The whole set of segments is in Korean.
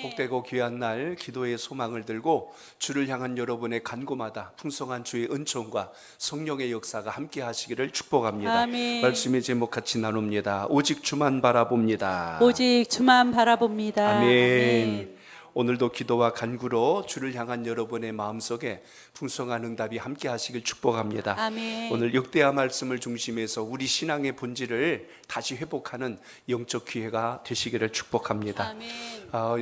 복되고 귀한 날 기도의 소망을 들고 주를 향한 여러분의 간구마다 풍성한 주의 은총과 성령의 역사가 함께 하시기를 축복합니다. 아멘. 말씀의 제목 같이 나눕니다. 오직 주만 바라봅니다. 오직 주만 바라봅니다. 아멘. 오늘도 기도와 간구로 주를 향한 여러분의 마음속에 풍성한 응답이 함께 하시길 축복합니다. 아멘. 오늘 역대하 말씀을 중심해서 우리 신앙의 본질을 다시 회복하는 영적 기회가 되시기를 축복합니다. 아멘.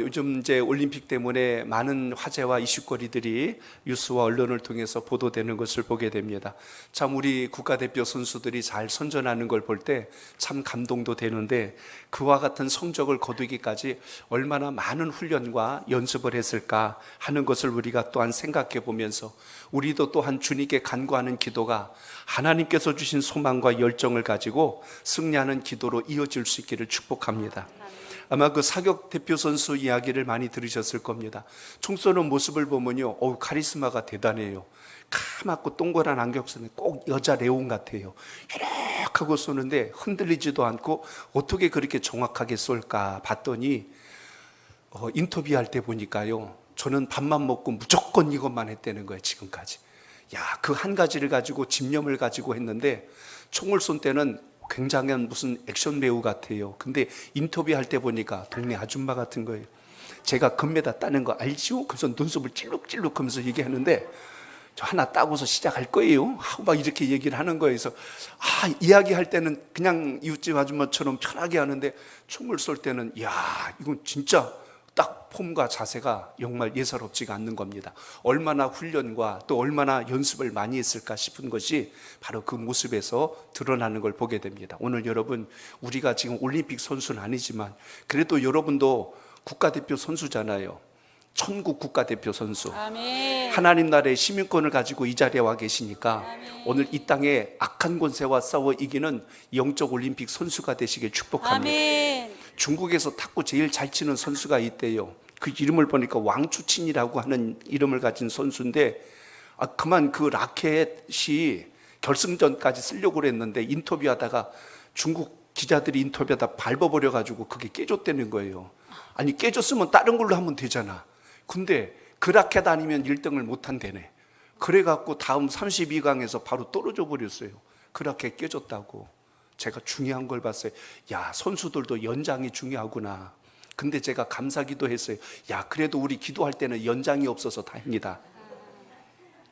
요즘 이제 올림픽 때문에 많은 화제와 이슈거리들이 뉴스와 언론을 통해서 보도되는 것을 보게 됩니다. 참 우리 국가대표 선수들이 잘 선전하는 걸 볼 때 참 감동도 되는데, 그와 같은 성적을 거두기까지 얼마나 많은 훈련과 연습을 했을까 하는 것을 우리가 또한 생각해 보면서, 우리도 또한 주님께 간구하는 기도가 하나님께서 주신 소망과 열정을 가지고 승리하는 기도로 이어질 수 있기를 축복합니다. 아마 그 사격 대표 선수 이야기를 많이 들으셨을 겁니다. 총 쏘는 모습을 보면요, 카리스마가 대단해요. 까맣고 동그란 안경 쓰는 꼭 여자 레온 같아요. 유력하고 쏘는데 흔들리지도 않고 어떻게 그렇게 정확하게 쏠까 봤더니 인터뷰할 때 보니까요, 저는 밥만 먹고 무조건 이것만 했다는 거예요. 지금까지. 그 한 가지를 가지고 집념을 가지고 했는데, 총을 쏜 때는 굉장한 무슨 액션 배우 같아요. 근데 인터뷰할 때 보니까 동네 아줌마 같은 거예요. 제가 금메달 따는 거 알지요? 그래서 눈썹을 찔룩찔룩 하면서 얘기하는데, 저 하나 따고서 시작할 거예요 하고 막 이렇게 얘기를 하는 거예요. 그래서 이야기할 때는 그냥 이웃집 아줌마처럼 편하게 하는데, 총을 쏠 때는 이건 진짜 딱 폼과 자세가 정말 예사롭지가 않는 겁니다. 얼마나 훈련과 또 얼마나 연습을 많이 했을까 싶은 것이 바로 그 모습에서 드러나는 걸 보게 됩니다. 오늘 여러분, 우리가 지금 올림픽 선수는 아니지만 그래도 여러분도 국가대표 선수잖아요. 천국 국가대표 선수. 아멘. 하나님 나라의 시민권을 가지고 이 자리에 와 계시니까 아멘. 오늘 이 땅에 악한 권세와 싸워 이기는 영적 올림픽 선수가 되시길 축복합니다. 아멘. 중국에서 탁구 제일 잘 치는 선수가 있대요. 그 이름을 보니까 왕추친이라고 하는 이름을 가진 선수인데, 그만 그 라켓이 결승전까지 쓰려고 그랬는데 인터뷰하다가 중국 기자들이 인터뷰하다 밟아버려가지고 그게 깨졌다는 거예요. 아니, 깨졌으면 다른 걸로 하면 되잖아. 근데 그 라켓 아니면 1등을 못 한대네. 그래갖고 다음 32강에서 바로 떨어져 버렸어요. 그 라켓 깨졌다고. 제가 중요한 걸 봤어요. 선수들도 연장이 중요하구나. 근데 제가 감사기도 했어요. 그래도 우리 기도할 때는 연장이 없어서 다행이다.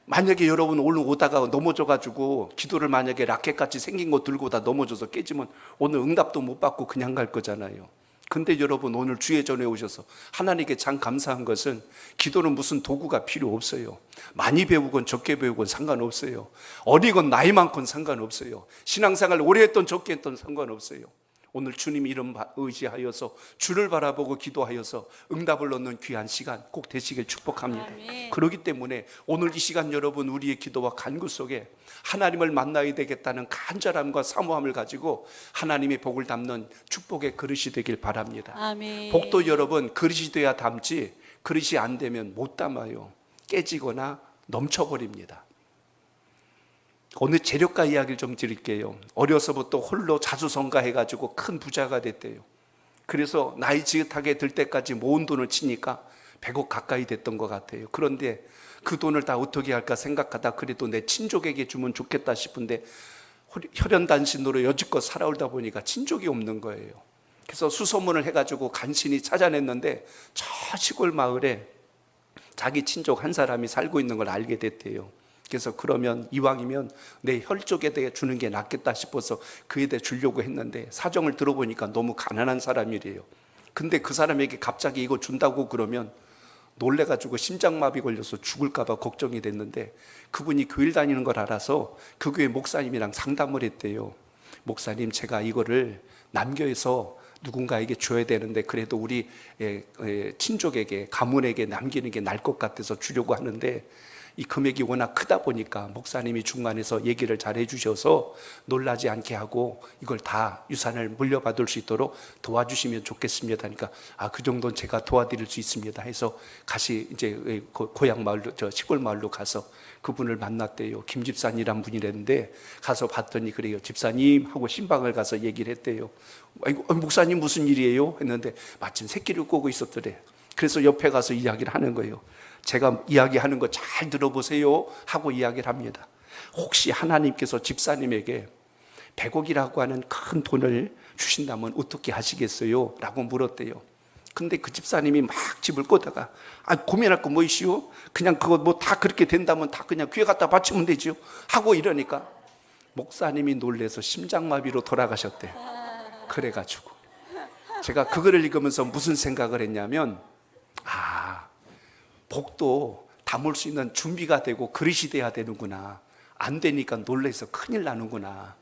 만약에 여러분 오늘 오다가 넘어져가지고 기도를 만약에 라켓같이 생긴 거 들고 다 넘어져서 깨지면 오늘 응답도 못 받고 그냥 갈 거잖아요. 근데 여러분, 오늘 주의 전에 오셔서 하나님께 참 감사한 것은, 기도는 무슨 도구가 필요 없어요. 많이 배우건 적게 배우건 상관없어요. 어리건 나이 많건 상관없어요. 신앙생활 오래 했던 적게 했던 상관없어요. 오늘 주님 이름 의지하여서 주를 바라보고 기도하여서 응답을 얻는 귀한 시간 꼭 되시길 축복합니다. 아멘. 그렇기 때문에 오늘 이 시간 여러분, 우리의 기도와 간구 속에 하나님을 만나야 되겠다는 간절함과 사모함을 가지고 하나님의 복을 담는 축복의 그릇이 되길 바랍니다. 아멘. 복도 여러분, 그릇이 돼야 담지, 그릇이 안 되면 못 담아요. 깨지거나 넘쳐버립니다. 오늘 재력가 이야기를 좀 드릴게요. 어려서부터 홀로 자수성가해가지고 큰 부자가 됐대요. 그래서 나이 지긋하게 들 때까지 모은 돈을 치니까 100억 가까이 됐던 것 같아요. 그런데 그 돈을 다 어떻게 할까 생각하다 그래도 내 친족에게 주면 좋겠다 싶은데, 혈연단신으로 여지껏 살아오다 보니까 친족이 없는 거예요. 그래서 수소문을 해가지고 간신히 찾아냈는데, 저 시골 마을에 자기 친족 한 사람이 살고 있는 걸 알게 됐대요. 그래서 그러면 이왕이면 내 혈족에 대해 주는 게 낫겠다 싶어서 그에 대해 주려고 했는데, 사정을 들어보니까 너무 가난한 사람이래요. 근데 그 사람에게 갑자기 이거 준다고 그러면 놀래가지고 심장마비 걸려서 죽을까 봐 걱정이 됐는데, 그분이 교회를 다니는 걸 알아서 그 교회 목사님이랑 상담을 했대요. 목사님, 제가 이거를 남겨서 누군가에게 줘야 되는데 그래도 우리 친족에게, 가문에게 남기는 게 나을 것 같아서 주려고 하는데, 이 금액이 워낙 크다 보니까 목사님이 중간에서 얘기를 잘 해주셔서 놀라지 않게 하고 이걸 다 유산을 물려받을 수 있도록 도와주시면 좋겠습니다. 그러니까 그 정도는 제가 도와드릴 수 있습니다 해서 다시 이제 고향 마을로, 시골 마을로 가서 그분을 만났대요. 김 집사님이란 분이랬는데, 가서 봤더니 그래요. 집사님 하고 신방을 가서 얘기를 했대요. 목사님 무슨 일이에요? 했는데 마침 새끼를 꼬고 있었더래. 그래서 옆에 가서 이야기를 하는 거예요. 제가 이야기하는 거 잘 들어보세요 하고 이야기를 합니다. 혹시 하나님께서 집사님에게 100억이라고 하는 큰 돈을 주신다면 어떻게 하시겠어요? 라고 물었대요. 근데 그 집사님이 막 집을 꼬다가 고민할 거 뭐 있시오? 그냥 그거 뭐 다 그렇게 된다면 다 그냥 귀에 갖다 바치면 되죠 하고 이러니까 목사님이 놀래서 심장마비로 돌아가셨대. 그래가지고 제가 그거를 읽으면서 무슨 생각을 했냐면 복도 담을 수 있는 준비가 되고 그릇이 돼야 되는구나. 안 되니까 놀래서 큰일 나는구나.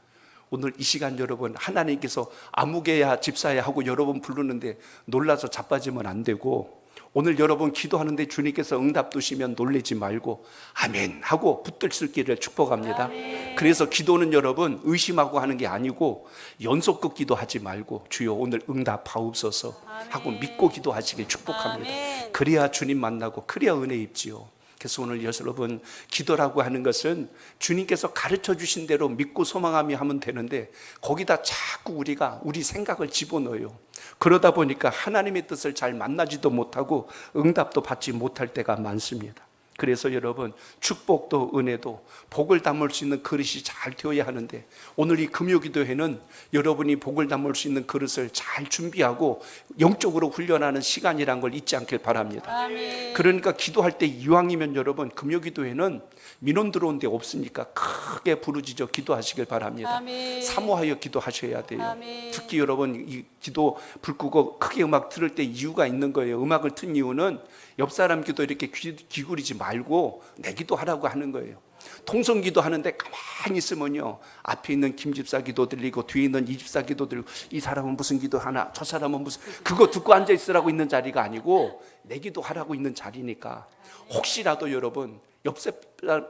오늘 이 시간 여러분, 하나님께서 아무개야 집사야 하고 여러 번 부르는데 놀라서 자빠지면 안 되고, 오늘 여러분 기도하는데 주님께서 응답 두시면 놀라지 말고 아멘 하고 붙들 길을 축복합니다. 아멘. 그래서 기도는 여러분 의심하고 하는 게 아니고 연속극 기도하지 말고 주여 오늘 응답하옵소서 하고 믿고 기도하시길 축복합니다. 아멘. 그래야 주님 만나고 그래야 은혜 입지요. 그래서 오늘 여러분 기도라고 하는 것은 주님께서 가르쳐 주신 대로 믿고 소망하며 하면 되는데 거기다 자꾸 우리가 우리 생각을 집어넣어요. 그러다 보니까 하나님의 뜻을 잘 만나지도 못하고 응답도 받지 못할 때가 많습니다. 그래서 여러분 축복도 은혜도 복을 담을 수 있는 그릇이 잘 되어야 하는데 오늘 이 금요기도회는 여러분이 복을 담을 수 있는 그릇을 잘 준비하고 영적으로 훈련하는 시간이란 걸 잊지 않길 바랍니다. 아멘. 그러니까 기도할 때 이왕이면 여러분 금요기도회는 민원 들어온 데 없으니까 크게 부르짖어 기도하시길 바랍니다. 아멘. 사모하여 기도하셔야 돼요. 아멘. 특히 여러분 이 기도 불 끄고 크게 음악 들을 때 이유가 있는 거예요. 음악을 튼 이유는 옆 사람 기도 이렇게 기울이지 말고 내 기도하라고 하는 거예요. 통성기도 하는데 가만히 있으면요 앞에 있는 김 집사 기도 들리고 뒤에 있는 이 집사 기도 들리고 이 사람은 무슨 기도하나 저 사람은 무슨 그거 듣고 앉아있으라고 있는 자리가 아니고 내 기도하라고 있는 자리니까 혹시라도 여러분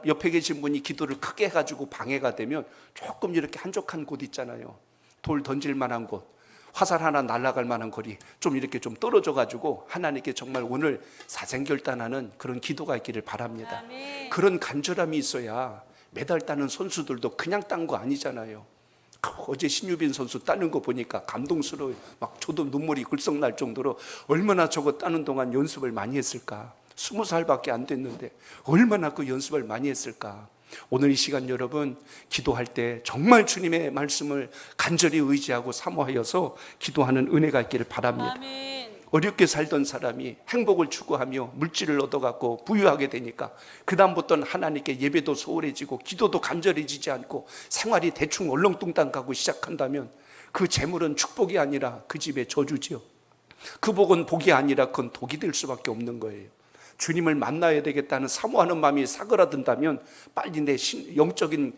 옆에 계신 분이 기도를 크게 해가지고 방해가 되면 조금 이렇게 한적한 곳 있잖아요. 돌 던질 만한 곳, 화살 하나 날아갈 만한 거리 좀 이렇게 좀 떨어져 가지고 하나님께 정말 오늘 사생결단하는 그런 기도가 있기를 바랍니다. 아멘. 그런 간절함이 있어야 메달 따는 선수들도 그냥 딴 거 아니잖아요. 어제 신유빈 선수 따는 거 보니까 감동스러워요. 막 저도 눈물이 글썽 날 정도로 얼마나 저거 따는 동안 연습을 많이 했을까. 20살밖에 안 됐는데 얼마나 그 연습을 많이 했을까. 오늘 이 시간 여러분 기도할 때 정말 주님의 말씀을 간절히 의지하고 사모하여서 기도하는 은혜가 있기를 바랍니다. 아멘. 어렵게 살던 사람이 행복을 추구하며 물질을 얻어갖고 부유하게 되니까 그 다음부터는 하나님께 예배도 소홀해지고 기도도 간절해지지 않고 생활이 대충 얼렁뚱땅 가고 시작한다면 그 재물은 축복이 아니라 그 집의 저주지요. 그 복은 복이 아니라 그건 독이 될 수밖에 없는 거예요. 주님을 만나야 되겠다는 사모하는 마음이 사그라든다면 빨리 내 영적인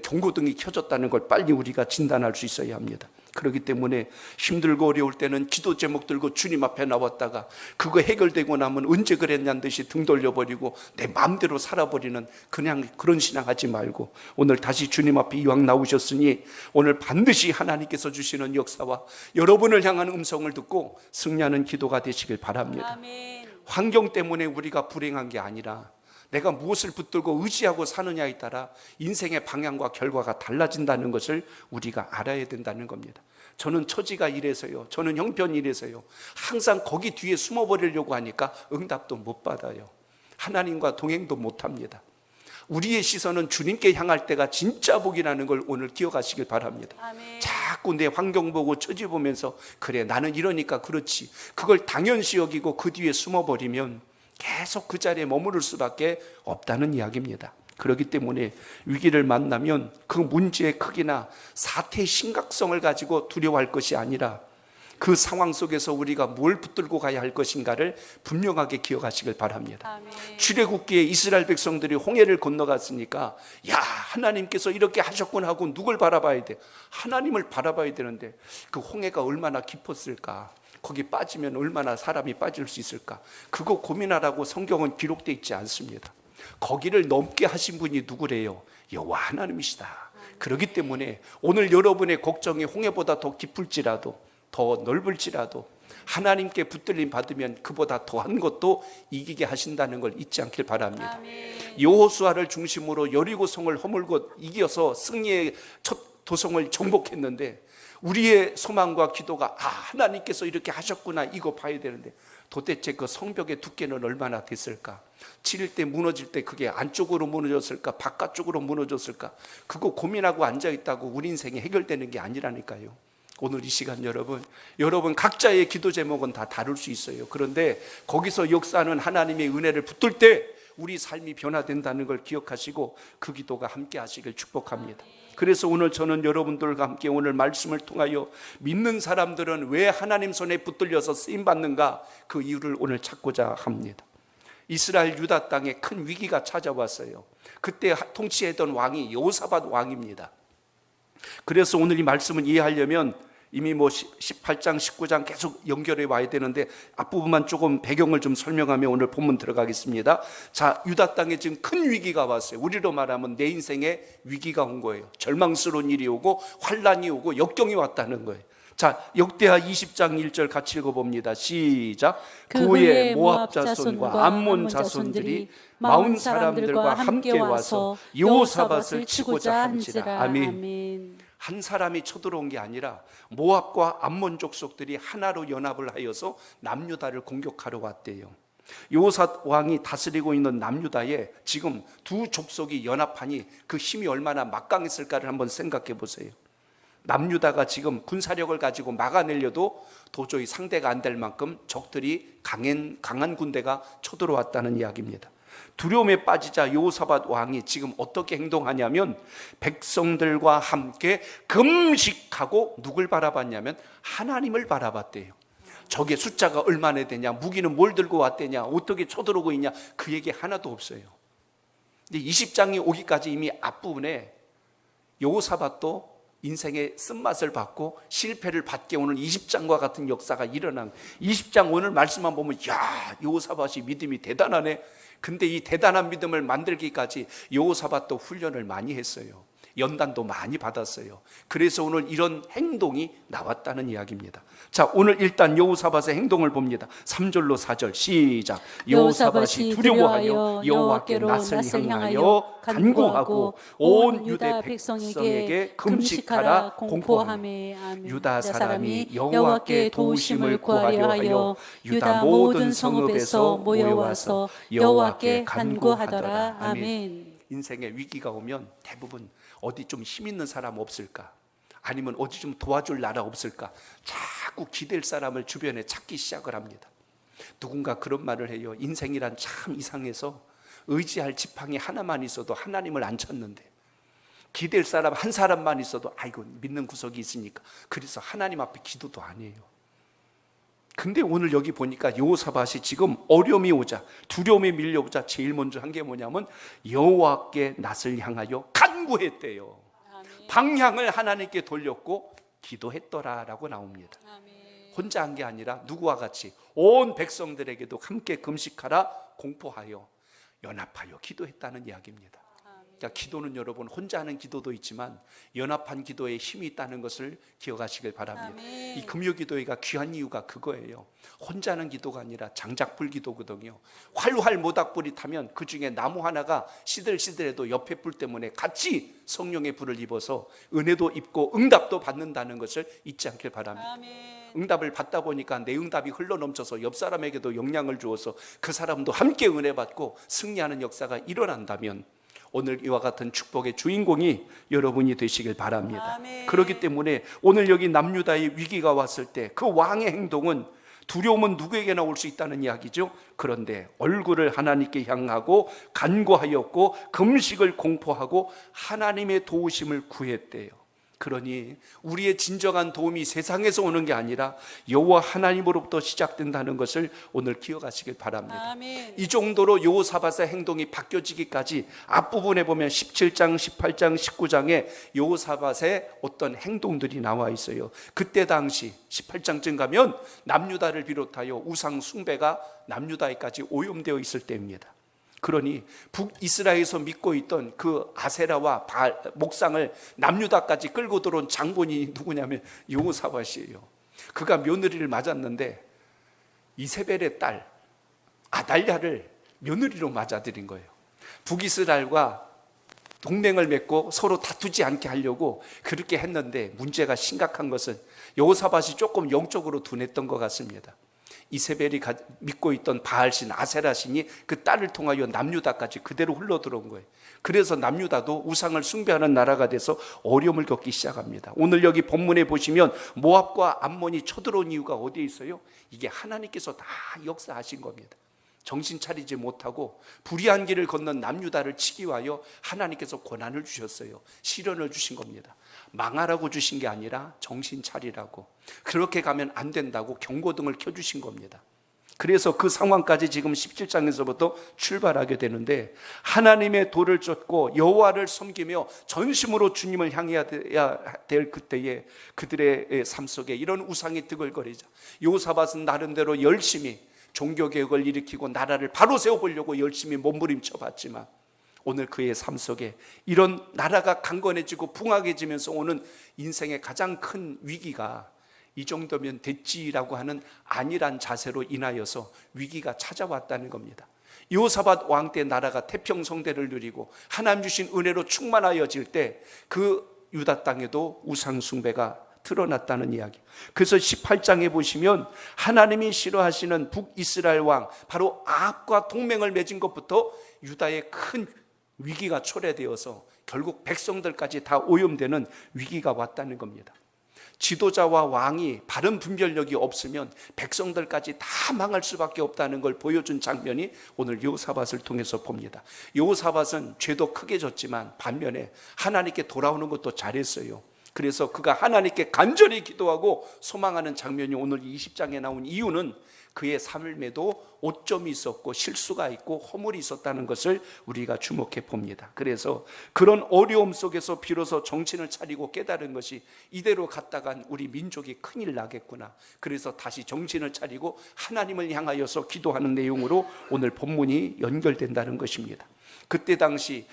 경고등이 켜졌다는 걸 빨리 우리가 진단할 수 있어야 합니다. 그렇기 때문에 힘들고 어려울 때는 기도 제목 들고 주님 앞에 나왔다가 그거 해결되고 나면 언제 그랬냐는 듯이 등 돌려버리고 내 마음대로 살아버리는 그냥 그런 신앙하지 말고 오늘 다시 주님 앞에 이왕 나오셨으니 오늘 반드시 하나님께서 주시는 역사와 여러분을 향한 음성을 듣고 승리하는 기도가 되시길 바랍니다. 아멘. 환경 때문에 우리가 불행한 게 아니라 내가 무엇을 붙들고 의지하고 사느냐에 따라 인생의 방향과 결과가 달라진다는 것을 우리가 알아야 된다는 겁니다. 저는 처지가 이래서요, 저는 형편이 이래서요, 항상 거기 뒤에 숨어버리려고 하니까 응답도 못 받아요. 하나님과 동행도 못합니다. 우리의 시선은 주님께 향할 때가 진짜 복이라는 걸 오늘 기억하시길 바랍니다. 아멘. 자꾸 내 환경 보고 처지 보면서 그래 나는 이러니까 그렇지 그걸 당연시 여기고 그 뒤에 숨어버리면 계속 그 자리에 머무를 수밖에 없다는 이야기입니다. 그렇기 때문에 위기를 만나면 그 문제의 크기나 사태의 심각성을 가지고 두려워할 것이 아니라 그 상황 속에서 우리가 뭘 붙들고 가야 할 것인가를 분명하게 기억하시길 바랍니다. 아멘. 출애굽기에 이스라엘 백성들이 홍해를 건너갔으니까 야 하나님께서 이렇게 하셨구나 하고 누굴 바라봐야 돼? 하나님을 바라봐야 되는데 그 홍해가 얼마나 깊었을까? 거기 빠지면 얼마나 사람이 빠질 수 있을까? 그거 고민하라고 성경은 기록되어 있지 않습니다. 거기를 넘게 하신 분이 누구래요? 여호와 하나님이시다. 그렇기 때문에 오늘 여러분의 걱정이 홍해보다 더 깊을지라도 더 넓을지라도 하나님께 붙들림 받으면 그보다 더한 것도 이기게 하신다는 걸 잊지 않길 바랍니다. 아멘. 여호수아를 중심으로 여리고성을 허물고 이겨서 승리의 첫 도성을 정복했는데 우리의 소망과 기도가 하나님께서 이렇게 하셨구나 이거 봐야 되는데 도대체 그 성벽의 두께는 얼마나 됐을까? 치를 때 무너질 때 그게 안쪽으로 무너졌을까? 바깥쪽으로 무너졌을까? 그거 고민하고 앉아있다고 우리 인생이 해결되는 게 아니라니까요. 오늘 이 시간 여러분 각자의 기도 제목은 다 다를 수 있어요. 그런데 거기서 역사하는 하나님의 은혜를 붙들 때 우리 삶이 변화된다는 걸 기억하시고 그 기도가 함께 하시길 축복합니다. 그래서 오늘 저는 여러분들과 함께 오늘 말씀을 통하여 믿는 사람들은 왜 하나님 손에 붙들려서 쓰임받는가, 그 이유를 오늘 찾고자 합니다. 이스라엘 유다 땅에 큰 위기가 찾아왔어요. 그때 통치했던 왕이 여호사밧 왕입니다. 그래서 오늘 이 말씀을 이해하려면 이미 18장 19장 계속 연결해 와야 되는데 앞부분만 조금 배경을 좀 설명하며 오늘 본문 들어가겠습니다. 자, 유다 땅에 지금 큰 위기가 왔어요. 우리로 말하면 내 인생에 위기가 온 거예요. 절망스러운 일이 오고 환란이 오고 역경이 왔다는 거예요. 자, 역대하 20장 1절 같이 읽어봅니다. 시작. 그 후에 모압 자손과 암몬 자손들이 마흔 사람들과 함께 와서 여호사밧을 치고자 한지라. 아멘. 한 사람이 쳐들어온 게 아니라 모압과 암몬 족속들이 하나로 연합을 하여서 남유다를 공격하러 왔대요. 여호사밧 왕이 다스리고 있는 남유다에 지금 두 족속이 연합하니 그 힘이 얼마나 막강했을까를 한번 생각해 보세요. 남유다가 지금 군사력을 가지고 막아내려도 도저히 상대가 안 될 만큼 적들이 강한 군대가 쳐들어왔다는 이야기입니다. 두려움에 빠지자 여호사밧 왕이 지금 어떻게 행동하냐면 백성들과 함께 금식하고 누굴 바라봤냐면 하나님을 바라봤대요. 적의 숫자가 얼마나 되냐, 무기는 뭘 들고 왔대냐, 어떻게 쳐들어오고 있냐, 그 얘기 하나도 없어요. 근데 20장이 오기까지 이미 앞부분에 여호사밧도 인생의 쓴맛을 받고 실패를 받게 오는 20장과 같은 역사가 일어난, 20장 오늘 말씀만 보면 야, 여호사밧이 믿음이 대단하네. 근데 이 대단한 믿음을 만들기까지 여호사밧도 훈련을 많이 했어요. 연단도 많이 받았어요. 그래서 오늘 이런 행동이 나왔다는 이야기입니다. 자, 오늘 일단 여호사밧의 행동을 봅니다. 3절로 4절 시작. 여호사밧이 두려워하여 여호와께 낯을 향하여 간구하고 온 유다 백성에게 금식하라 공포하며 유다 사람이 여호와께 도우심을 구하려 하여 유다 모든 성읍에서 모여와서 여호와께 간구하더라. 아멘. 인생에 위기가 오면 대부분 어디 좀 힘 있는 사람 없을까? 아니면 어디 좀 도와줄 나라 없을까? 자꾸 기댈 사람을 주변에 찾기 시작을 합니다. 누군가 그런 말을 해요. 인생이란 참 이상해서 의지할 지팡이 하나만 있어도 하나님을 안 찾는데, 기댈 사람 한 사람만 있어도 아이고 믿는 구석이 있으니까 그래서 하나님 앞에 기도도 안 해요. 근데 오늘 여기 보니까 여호사밧이 지금 어려움이 오자, 두려움에 밀려오자 제일 먼저 한 게 뭐냐면 여호와께 낯을 향하여 간구했대요. 아멘. 방향을 하나님께 돌렸고 기도했더라라고 나옵니다. 아멘. 혼자 한 게 아니라 누구와 같이 온 백성들에게도 함께 금식하라 공포하여 연합하여 기도했다는 이야기입니다. 그러니까 기도는 여러분 혼자 하는 기도도 있지만 연합한 기도에 힘이 있다는 것을 기억하시길 바랍니다. 아멘. 이 금요기도회가 귀한 이유가 그거예요. 혼자 하는 기도가 아니라 장작불 기도거든요. 활활 모닥불이 타면 그 중에 나무 하나가 시들시들해도 옆에 불 때문에 같이 성령의 불을 입어서 은혜도 입고 응답도 받는다는 것을 잊지 않길 바랍니다. 아멘. 응답을 받다 보니까 내 응답이 흘러넘쳐서 옆 사람에게도 영향을 주어서 그 사람도 함께 은혜 받고 승리하는 역사가 일어난다면 오늘 이와 같은 축복의 주인공이 여러분이 되시길 바랍니다. 아멘. 그렇기 때문에 오늘 여기 남유다의 위기가 왔을 때 그 왕의 행동은, 두려움은 누구에게나 올 수 있다는 이야기죠. 그런데 얼굴을 하나님께 향하고 간구하였고 금식을 공포하고 하나님의 도우심을 구했대요. 그러니 우리의 진정한 도움이 세상에서 오는 게 아니라 여호와 하나님으로부터 시작된다는 것을 오늘 기억하시길 바랍니다. 아멘. 이 정도로 여호사밧의 행동이 바뀌어지기까지 앞부분에 보면 17장, 18장, 19장에 여호사밧의 어떤 행동들이 나와 있어요. 그때 당시 18장쯤 가면 남유다를 비롯하여 우상 숭배가 남유다에까지 오염되어 있을 때입니다. 그러니 북이스라엘에서 믿고 있던 그 아세라와 바알, 목상을 남유다까지 끌고 들어온 장본인이 누구냐면 여호사밧이에요. 그가 며느리를 맞았는데 이세벨의 딸 아달랴를 며느리로 맞아들인 거예요. 북이스라엘과 동맹을 맺고 서로 다투지 않게 하려고 그렇게 했는데 문제가 심각한 것은 여호사밧이 조금 영적으로 둔했던 것 같습니다. 이세벨이 믿고 있던 바알신 아세라신이 그 딸을 통하여 남유다까지 그대로 흘러들어온 거예요. 그래서 남유다도 우상을 숭배하는 나라가 돼서 어려움을 겪기 시작합니다. 오늘 여기 본문에 보시면 모압과 암몬이 쳐들어온 이유가 어디에 있어요? 이게 하나님께서 다 역사하신 겁니다. 정신 차리지 못하고 불의한 길을 건넌 남유다를 치기 위하여 하나님께서 고난을 주셨어요. 시련을 주신 겁니다. 망하라고 주신 게 아니라 정신 차리라고, 그렇게 가면 안 된다고 경고등을 켜주신 겁니다. 그래서 그 상황까지 지금 17장에서부터 출발하게 되는데, 하나님의 도를 쫓고 여호와를 섬기며 전심으로 주님을 향해야 될 그때에 그들의 삶 속에 이런 우상이 뜨글거리자 여호사밧은 나름대로 열심히 종교개혁을 일으키고 나라를 바로 세워보려고 열심히 몸부림쳐 봤지만, 오늘 그의 삶 속에 이런 나라가 강건해지고 붕악해지면서 오는 인생의 가장 큰 위기가 이 정도면 됐지라고 하는 안일한 자세로 인하여서 위기가 찾아왔다는 겁니다. 여호사밧 왕 때 나라가 태평성대를 누리고 하나님 주신 은혜로 충만하여질 때 그 유다 땅에도 우상 숭배가 드러났다는 이야기. 그래서 18장에 보시면 하나님이 싫어하시는 북이스라엘 왕 바로 아합과 동맹을 맺은 것부터 유다의 큰 위기가 초래되어서 결국 백성들까지 다 오염되는 위기가 왔다는 겁니다. 지도자와 왕이 바른 분별력이 없으면 백성들까지 다 망할 수밖에 없다는 걸 보여준 장면이 오늘 여호사밧을 통해서 봅니다. 여호사밧은 죄도 크게 졌지만 반면에 하나님께 돌아오는 것도 잘했어요. 그래서 그가 하나님께 간절히 기도하고 소망하는 장면이 오늘 20장에 나온 이유는 그의 삶에도 오점이 있었고 실수가 있고 허물이 있었다는 것을 우리가 주목해 봅니다. 그래서 그런 어려움 속에서 비로소 정신을 차리고 깨달은 것이 이대로 갔다간 우리 민족이 큰일 나겠구나. 그래서 다시 정신을 차리고 하나님을 향하여서 기도하는 내용으로 오늘 본문이 연결된다는 것입니다. 그때 당시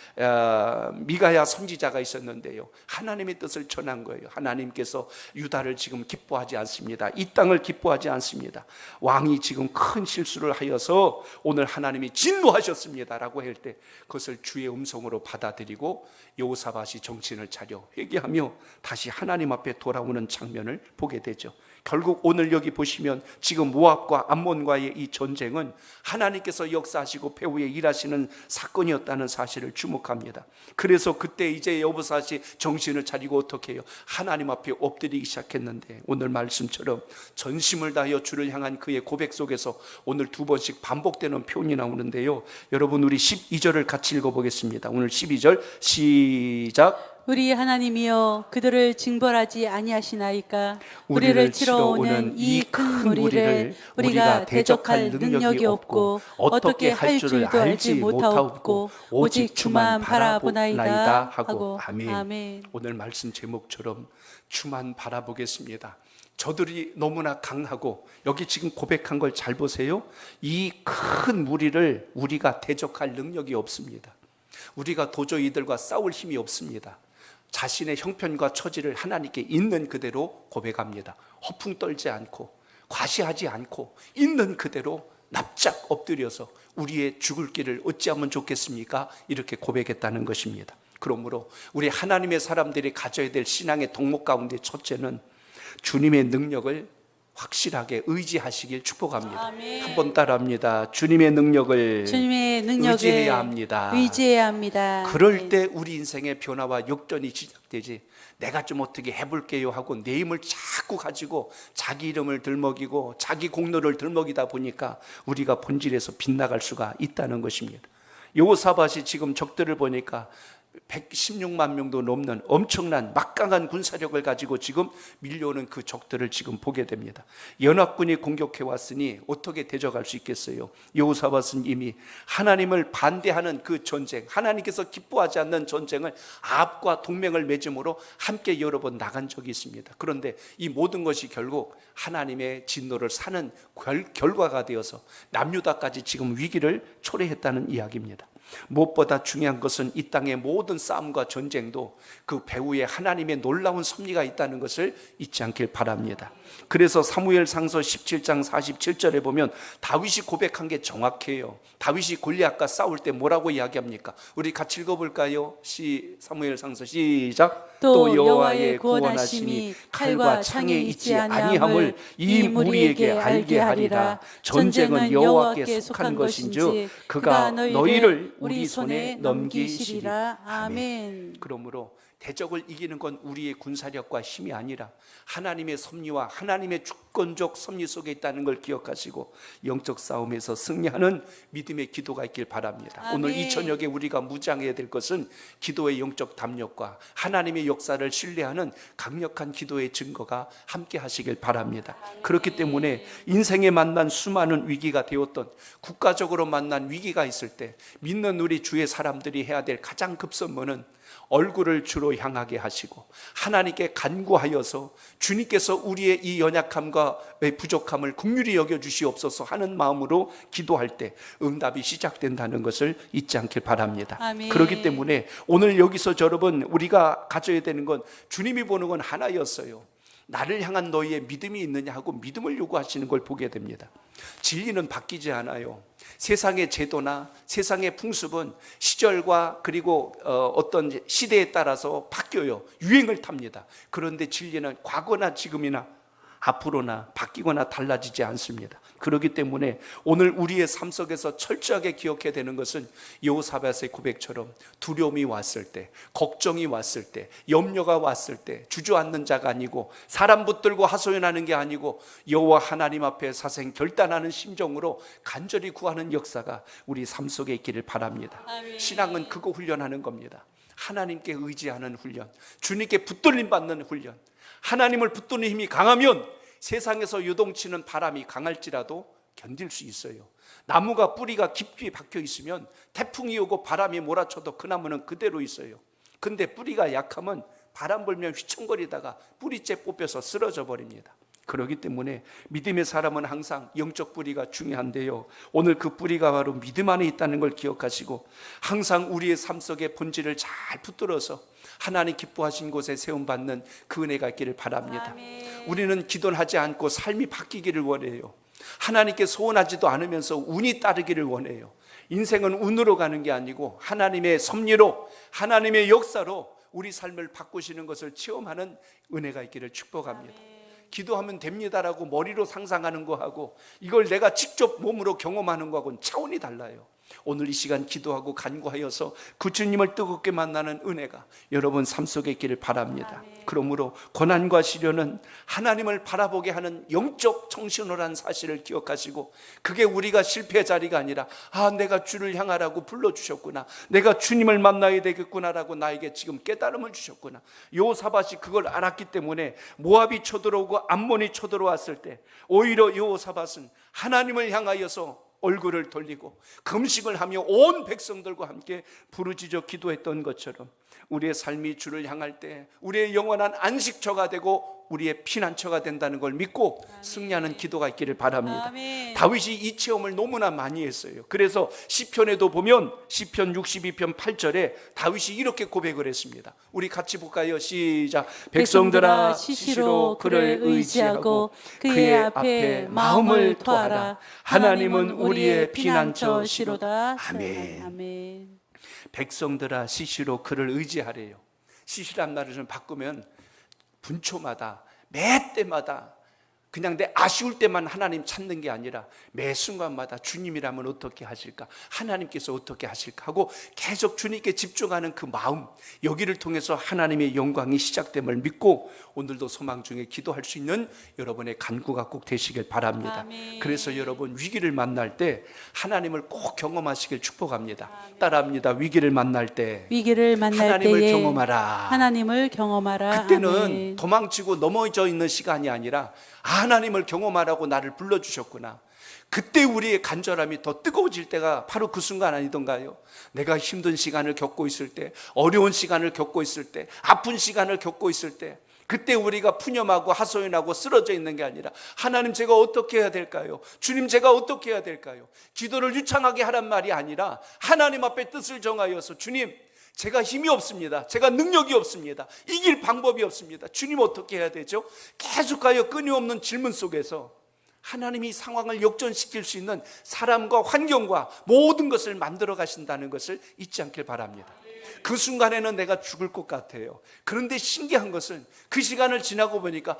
미가야 선지자가 있었는데요, 하나님의 뜻을 전한 거예요. 하나님께서 유다를 지금 기뻐하지 않습니다. 이 땅을 기뻐하지 않습니다. 왕이 지금 큰 실수를 하여서 오늘 하나님이 진노하셨습니다 라고 할 때 그것을 주의 음성으로 받아들이고 여호사밧이 정신을 차려 회개하며 다시 하나님 앞에 돌아오는 장면을 보게 되죠. 결국 오늘 여기 보시면 지금 모압과 암몬과의 이 전쟁은 하나님께서 역사하시고 배후에 일하시는 사건이었다는 사실을 주목합니다. 그래서 그때 이제 여호사밧이 정신을 차리고 어떻게 해요? 하나님 앞에 엎드리기 시작했는데, 오늘 말씀처럼 전심을 다하여 주를 향한 그의 고백 속에서 오늘 두 번씩 반복되는 표현이 나오는데요, 여러분 우리 12절을 같이 읽어보겠습니다. 오늘 12절 시작. 우리 하나님이여 그들을 징벌하지 아니하시나이까. 우리를 치러 오는 이 큰 무리를 우리가 대적할 능력이 없고 어떻게 할 줄도 알지 못하옵고 오직 주만 바라보나이다 하고. 아멘. 오늘 말씀 제목처럼 주만 바라보겠습니다. 저들이 너무나 강하고, 여기 지금 고백한 걸 잘 보세요. 이 큰 무리를 우리가 대적할 능력이 없습니다. 우리가 도저히 이들과 싸울 힘이 없습니다. 자신의 형편과 처지를 하나님께 있는 그대로 고백합니다. 허풍 떨지 않고 과시하지 않고 있는 그대로 납작 엎드려서 우리의 죽을 길을 어찌하면 좋겠습니까? 이렇게 고백했다는 것입니다. 그러므로 우리 하나님의 사람들이 가져야 될 신앙의 덕목 가운데 첫째는 주님의 능력을 확실하게 의지하시길 축복합니다. 아멘. 한번 따라합니다. 주님의 능력을 의지해야 합니다. 의지해야 합니다. 그럴 때 우리 인생의 변화와 역전이 시작되지, 내가 좀 어떻게 해볼게요 하고 내 힘을 자꾸 가지고 자기 이름을 들먹이고 자기 공로를 들먹이다 보니까 우리가 본질에서 빗나갈 수가 있다는 것입니다. 여호사밧이 지금 적들을 보니까 116만 명도 넘는 엄청난 막강한 군사력을 가지고 지금 밀려오는 그 적들을 지금 보게 됩니다. 연합군이 공격해 왔으니 어떻게 대적할 수 있겠어요? 여호사밧은 이미 하나님을 반대하는 그 전쟁, 하나님께서 기뻐하지 않는 전쟁을 아합과 동맹을 맺음으로 함께 여러 번 나간 적이 있습니다. 그런데 이 모든 것이 결국 하나님의 진노를 사는 결과가 되어서 남유다까지 지금 위기를 초래했다는 이야기입니다. 무엇보다 중요한 것은 이 땅의 모든 싸움과 전쟁도 그 배후에 하나님의 놀라운 섭리가 있다는 것을 잊지 않길 바랍니다. 그래서 사무엘상서 17장 47절에 보면 다윗이 고백한 게 정확해요. 다윗이 골리앗과 싸울 때 뭐라고 이야기합니까? 우리 같이 읽어볼까요? 사무엘상서 시작. 또 여호와의 구원하심이 칼과 창에 있지 아니함을 이 무리에게 알게 하리라. 전쟁은 여호와께 속한 것인즉 그가 너희를 우리 손에 넘기시리라. 아멘. 그러므로 대적을 이기는 건 우리의 군사력과 힘이 아니라 하나님의 섭리와 하나님의 주권적 섭리 속에 있다는 걸 기억하시고 영적 싸움에서 승리하는 믿음의 기도가 있길 바랍니다. 아멘. 오늘 이 저녁에 우리가 무장해야 될 것은 기도의 영적 담력과 하나님의 역사를 신뢰하는 강력한 기도의 증거가 함께 하시길 바랍니다. 그렇기 때문에 인생에 만난 수많은 위기가 되었던 국가적으로 만난 위기가 있을 때 믿는 우리 주의 사람들이 해야 될 가장 급선무는 얼굴을 주로 향하게 하시고 하나님께 간구하여서 주님께서 우리의 이 연약함과 부족함을 긍휼히 여겨주시옵소서 하는 마음으로 기도할 때 응답이 시작된다는 것을 잊지 않길 바랍니다. 아멘. 그렇기 때문에 오늘 여기서 여러분 우리가 가져야 되는 건 주님이 보는 건 하나였어요. 나를 향한 너희의 믿음이 있느냐 하고 믿음을 요구하시는 걸 보게 됩니다. 진리는 바뀌지 않아요. 세상의 제도나 세상의 풍습은 시절과 그리고 어떤 시대에 따라서 바뀌어요. 유행을 탑니다. 그런데 진리는 과거나 지금이나 앞으로나 바뀌거나 달라지지 않습니다. 그렇기 때문에 오늘 우리의 삶 속에서 철저하게 기억해야 되는 것은 여호사밧의 고백처럼 두려움이 왔을 때, 걱정이 왔을 때, 염려가 왔을 때 주저앉는 자가 아니고 사람 붙들고 하소연하는 게 아니고 여호와 하나님 앞에 사생 결단하는 심정으로 간절히 구하는 역사가 우리 삶 속에 있기를 바랍니다. 아멘. 신앙은 그거 훈련하는 겁니다. 하나님께 의지하는 훈련, 주님께 붙들림 받는 훈련. 하나님을 붙드는 힘이 강하면 세상에서 요동치는 바람이 강할지라도 견딜 수 있어요. 나무가 뿌리가 깊이 박혀 있으면 태풍이 오고 바람이 몰아쳐도 그 나무는 그대로 있어요. 근데 뿌리가 약하면 바람 불면 휘청거리다가 뿌리째 뽑혀서 쓰러져 버립니다. 그렇기 때문에 믿음의 사람은 항상 영적 뿌리가 중요한데요, 오늘 그 뿌리가 바로 믿음 안에 있다는 걸 기억하시고 항상 우리의 삶 속의 본질을 잘 붙들어서 하나님 기뻐하신 곳에 세움받는 그 은혜가 있기를 바랍니다. 아멘. 우리는 기도를 하지 않고 삶이 바뀌기를 원해요. 하나님께 소원하지도 않으면서 운이 따르기를 원해요. 인생은 운으로 가는 게 아니고 하나님의 섭리로, 하나님의 역사로 우리 삶을 바꾸시는 것을 체험하는 은혜가 있기를 축복합니다. 기도하면 됩니다라고 머리로 상상하는 거하고 이걸 내가 직접 몸으로 경험하는 거하고는 차원이 달라요. 오늘 이 시간 기도하고 간구하여서 그 주님을 뜨겁게 만나는 은혜가 여러분 삶 속에 있기를 바랍니다. 그러므로 고난과 시련은 하나님을 바라보게 하는 영적 정신호라는 사실을 기억하시고, 그게 우리가 실패의 자리가 아니라 내가 주를 향하라고 불러주셨구나, 내가 주님을 만나야 되겠구나라고 나에게 지금 깨달음을 주셨구나. 여호사밧이 그걸 알았기 때문에 모압이 쳐들어오고 암몬이 쳐들어왔을 때 오히려 여호사밧은 하나님을 향하여서 얼굴을 돌리고 금식을 하며 온 백성들과 함께 부르짖어 기도했던 것처럼 우리의 삶이 주를 향할 때 우리의 영원한 안식처가 되고 우리의 피난처가 된다는 걸 믿고 승리하는 기도가 있기를 바랍니다. 아멘. 다윗이 이 체험을 너무나 많이 했어요. 그래서 시편에도 보면 시편 62편 8절에 다윗이 이렇게 고백을 했습니다. 우리 같이 볼까요? 시작. 백성들아 시시로 그를 의지하고 그의 앞에 마음을 토하라. 하나님은 우리의 피난처시로다. 아멘. 아멘. 백성들아 시시로 그를 의지하래요. 시시란 말을 좀 바꾸면 분초마다 매 때마다 그냥 내 아쉬울 때만 하나님 찾는 게 아니라 매 순간마다 주님이라면 어떻게 하실까, 하나님께서 어떻게 하실까 하고 계속 주님께 집중하는 그 마음, 여기를 통해서 하나님의 영광이 시작됨을 믿고 오늘도 소망 중에 기도할 수 있는 여러분의 간구가 꼭 되시길 바랍니다. 아멘. 그래서 여러분 위기를 만날 때 하나님을 꼭 경험하시길 축복합니다. 따라합니다. 위기를 만날 때 하나님을 때에 경험하라. 하나님을 경험하라. 그때는 아멘. 도망치고 넘어져 있는 시간이 아니라 하나님을 경험하라고 나를 불러주셨구나. 그때 우리의 간절함이 더 뜨거워질 때가 바로 그 순간 아니던가요? 내가 힘든 시간을 겪고 있을 때, 어려운 시간을 겪고 있을 때, 아픈 시간을 겪고 있을 때, 그때 우리가 푸념하고 하소연하고 쓰러져 있는 게 아니라 하나님 제가 어떻게 해야 될까요? 주님 제가 어떻게 해야 될까요? 기도를 유창하게 하란 말이 아니라 하나님 앞에 뜻을 정하여서 주님 제가 힘이 없습니다. 제가 능력이 없습니다. 이길 방법이 없습니다. 주님 어떻게 해야 되죠? 계속하여 끊임없는 질문 속에서 하나님이 상황을 역전시킬 수 있는 사람과 환경과 모든 것을 만들어 가신다는 것을 잊지 않길 바랍니다. 그 순간에는 내가 죽을 것 같아요. 그런데 신기한 것은 그 시간을 지나고 보니까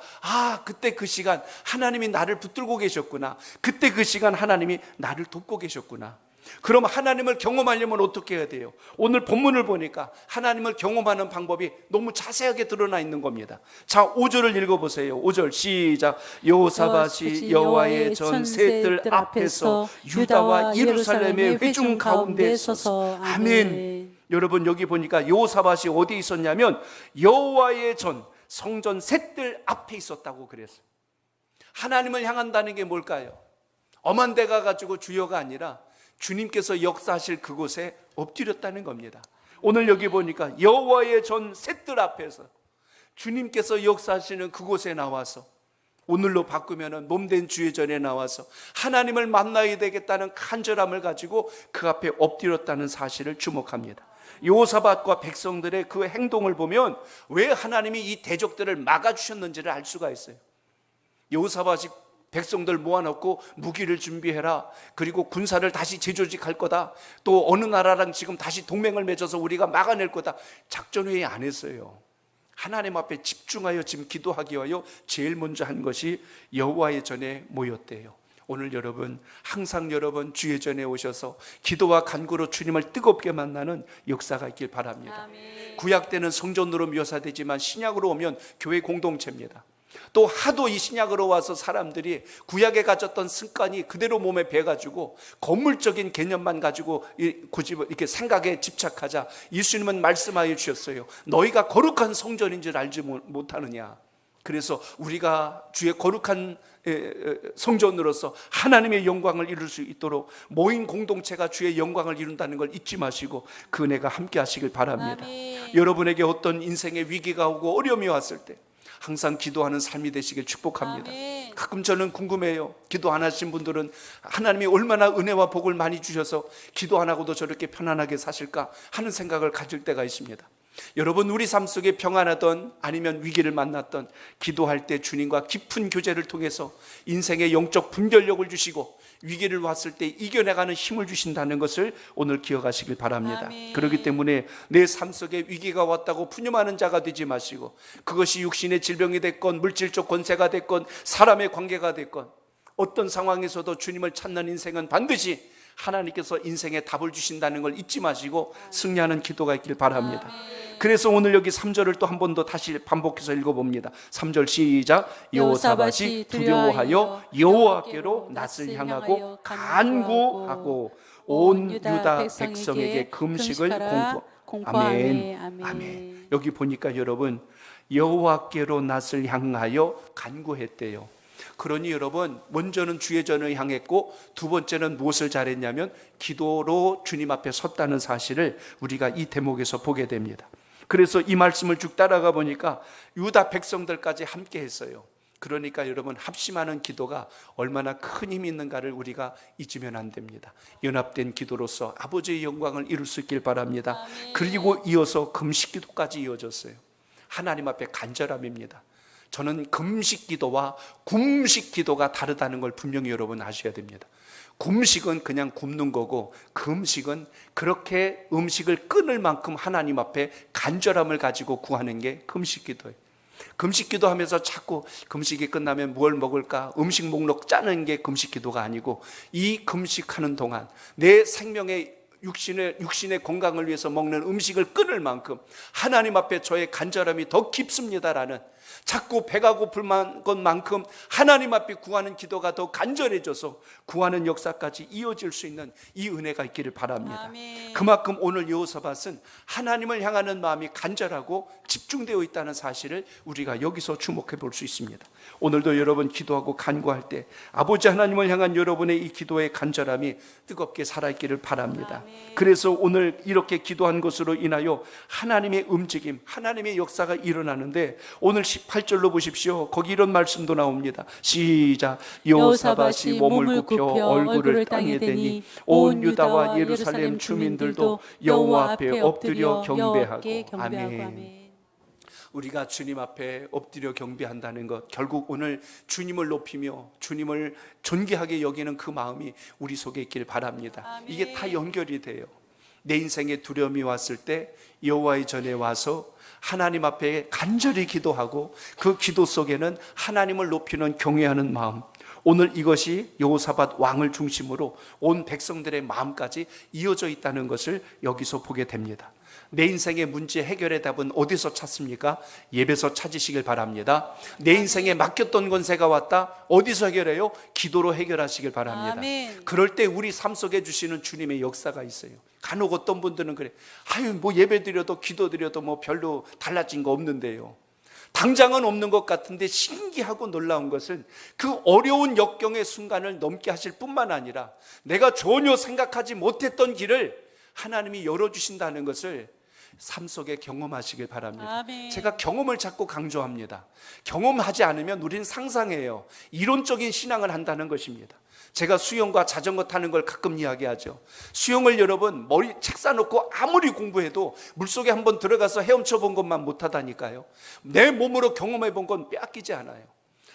그때 그 시간 하나님이 나를 붙들고 계셨구나. 그때 그 시간 하나님이 나를 돕고 계셨구나. 그럼 하나님을 경험하려면 어떻게 해야 돼요? 오늘 본문을 보니까 하나님을 경험하는 방법이 너무 자세하게 드러나 있는 겁니다. 자, 5절을 읽어보세요. 5절 시작. 여호사밧이 여호와의 전새들 앞에서 유다와 예루살렘의 회중 가운데 서서. 아멘. 여러분, 여기 보니까 여호사밧이 어디 있었냐면 여호와의 전 성전 셋들 앞에 있었다고 그랬어요. 하나님을 향한다는 게 뭘까요? 엄한 데 가가지고 주여가 아니라 주님께서 역사하실 그곳에 엎드렸다는 겁니다. 오늘 여기 보니까 여호와의 전 셋들 앞에서 주님께서 역사하시는 그곳에 나와서, 오늘로 바꾸면 몸된 주의 전에 나와서 하나님을 만나야 되겠다는 간절함을 가지고 그 앞에 엎드렸다는 사실을 주목합니다. 여호사밧과 백성들의 그 행동을 보면 왜 하나님이 이 대적들을 막아주셨는지를 알 수가 있어요. 여호사밧이 백성들 모아놓고 무기를 준비해라, 그리고 군사를 다시 재조직할 거다, 또 어느 나라랑 지금 다시 동맹을 맺어서 우리가 막아낼 거다, 작전회의 안 했어요. 하나님 앞에 집중하여 지금 기도하기 위하여 제일 먼저 한 것이 여호와의 전에 모였대요. 오늘 여러분, 항상 여러분 주의 전에 오셔서 기도와 간구로 주님을 뜨겁게 만나는 역사가 있길 바랍니다. 아멘. 구약 때는 성전으로 묘사되지만 신약으로 오면 교회 공동체입니다. 또 하도 이 신약으로 와서 사람들이 구약에 가졌던 습관이 그대로 몸에 배가지고 건물적인 개념만 가지고 이렇게 생각에 집착하자 예수님은 말씀하여 주셨어요. 너희가 거룩한 성전인 줄 알지 못하느냐. 그래서 우리가 주의 거룩한 성전으로서 하나님의 영광을 이룰 수 있도록 모인 공동체가 주의 영광을 이룬다는 걸 잊지 마시고 그 은혜가 함께 하시길 바랍니다. 아멘. 여러분에게 어떤 인생의 위기가 오고 어려움이 왔을 때 항상 기도하는 삶이 되시길 축복합니다. 아멘. 가끔 저는 궁금해요. 기도 안 하신 분들은 하나님이 얼마나 은혜와 복을 많이 주셔서 기도 안 하고도 저렇게 편안하게 사실까 하는 생각을 가질 때가 있습니다. 여러분, 우리 삶 속에 평안하던 아니면 위기를 만났던 기도할 때 주님과 깊은 교제를 통해서 인생의 영적 분별력을 주시고 위기를 왔을 때 이겨내가는 힘을 주신다는 것을 오늘 기억하시길 바랍니다. 아멘. 그렇기 때문에 내 삶 속에 위기가 왔다고 푸념하는 자가 되지 마시고, 그것이 육신의 질병이 됐건 물질적 권세가 됐건 사람의 관계가 됐건 어떤 상황에서도 주님을 찾는 인생은 반드시 하나님께서 인생에 답을 주신다는 걸 잊지 마시고 승리하는 기도가 있길 바랍니다. 그래서 오늘 여기 3절을 또 한 번 더 다시 반복해서 읽어봅니다. 3절 시작. 여호사밧이 두려워하여 여호와께로 낯을 향하고 간구하고 온 유다 백성에게 금식을 아멘. 아멘. 여기 보니까 여러분, 여호와께로 낯을 향하여 간구했대요. 그러니 여러분, 먼저는 주의 전을 향했고 두 번째는 무엇을 잘했냐면 기도로 주님 앞에 섰다는 사실을 우리가 이 대목에서 보게 됩니다. 그래서 이 말씀을 쭉 따라가 보니까 유다 백성들까지 함께 했어요. 그러니까 여러분, 합심하는 기도가 얼마나 큰 힘이 있는가를 우리가 잊으면 안 됩니다. 연합된 기도로서 아버지의 영광을 이룰 수 있길 바랍니다. 아멘. 그리고 이어서 금식 기도까지 이어졌어요. 하나님 앞에 간절함입니다. 저는 금식 기도와 굶식 기도가 다르다는 걸 분명히 여러분 아셔야 됩니다. 굶식은 그냥 굶는 거고, 금식은 그렇게 음식을 끊을 만큼 하나님 앞에 간절함을 가지고 구하는 게 금식 기도예요. 금식 기도하면서 자꾸 금식이 끝나면 뭘 먹을까 음식 목록 짜는 게 금식 기도가 아니고, 이 금식하는 동안 내 생명의 육신의 건강을 위해서 먹는 음식을 끊을 만큼 하나님 앞에 저의 간절함이 더 깊습니다라는, 자꾸 배가 고플 것만큼 하나님 앞에 구하는 기도가 더 간절해져서 구하는 역사까지 이어질 수 있는 이 은혜가 있기를 바랍니다. 아멘. 그만큼 오늘 여호사밧은 하나님을 향하는 마음이 간절하고 집중되어 있다는 사실을 우리가 여기서 주목해 볼 수 있습니다. 오늘도 여러분 기도하고 간구할 때 아버지 하나님을 향한 여러분의 이 기도의 간절함이 뜨겁게 살아있기를 바랍니다. 그래서 오늘 이렇게 기도한 것으로 인하여 하나님의 움직임, 하나님의 역사가 일어나는데, 오늘 18절로 보십시오. 거기 이런 말씀도 나옵니다. 시작. 여호사밧이 몸을 굽혀 얼굴을 땅에 대니 온 유다와 예루살렘 주민들도 여호와 앞에 엎드려 경배하고. 아멘. 우리가 주님 앞에 엎드려 경배한다는 것, 결국 오늘 주님을 높이며 주님을 존귀하게 여기는 그 마음이 우리 속에 있길 바랍니다. 아멘. 이게 다 연결이 돼요. 내 인생에 두려움이 왔을 때 여호와의 전에 와서 하나님 앞에 간절히 기도하고 그 기도 속에는 하나님을 높이는 경외하는 마음, 오늘 이것이 여호사밧 왕을 중심으로 온 백성들의 마음까지 이어져 있다는 것을 여기서 보게 됩니다. 내 인생의 문제 해결의 답은 어디서 찾습니까? 예배에서 찾으시길 바랍니다. 내 인생에 맡겼던 권세가 왔다, 어디서 해결해요? 기도로 해결하시길 바랍니다. 아멘. 그럴 때 우리 삶 속에 주시는 주님의 역사가 있어요. 간혹 어떤 분들은 그래, 아유 뭐 예배 드려도 기도 드려도 뭐 별로 달라진 거 없는데요. 당장은 없는 것 같은데 신기하고 놀라운 것은 그 어려운 역경의 순간을 넘게 하실 뿐만 아니라 내가 전혀 생각하지 못했던 길을 하나님이 열어주신다는 것을 삶 속에 경험하시길 바랍니다. 아멘. 제가 경험을 자꾸 강조합니다. 경험하지 않으면 우리는 상상해요. 이론적인 신앙을 한다는 것입니다. 제가 수영과 자전거 타는 걸 가끔 이야기하죠. 수영을 여러분 머리 책 싸놓고 아무리 공부해도 물속에 한번 들어가서 헤엄쳐 본 것만 못하다니까요. 내 몸으로 경험해 본 건 빼앗기지 않아요.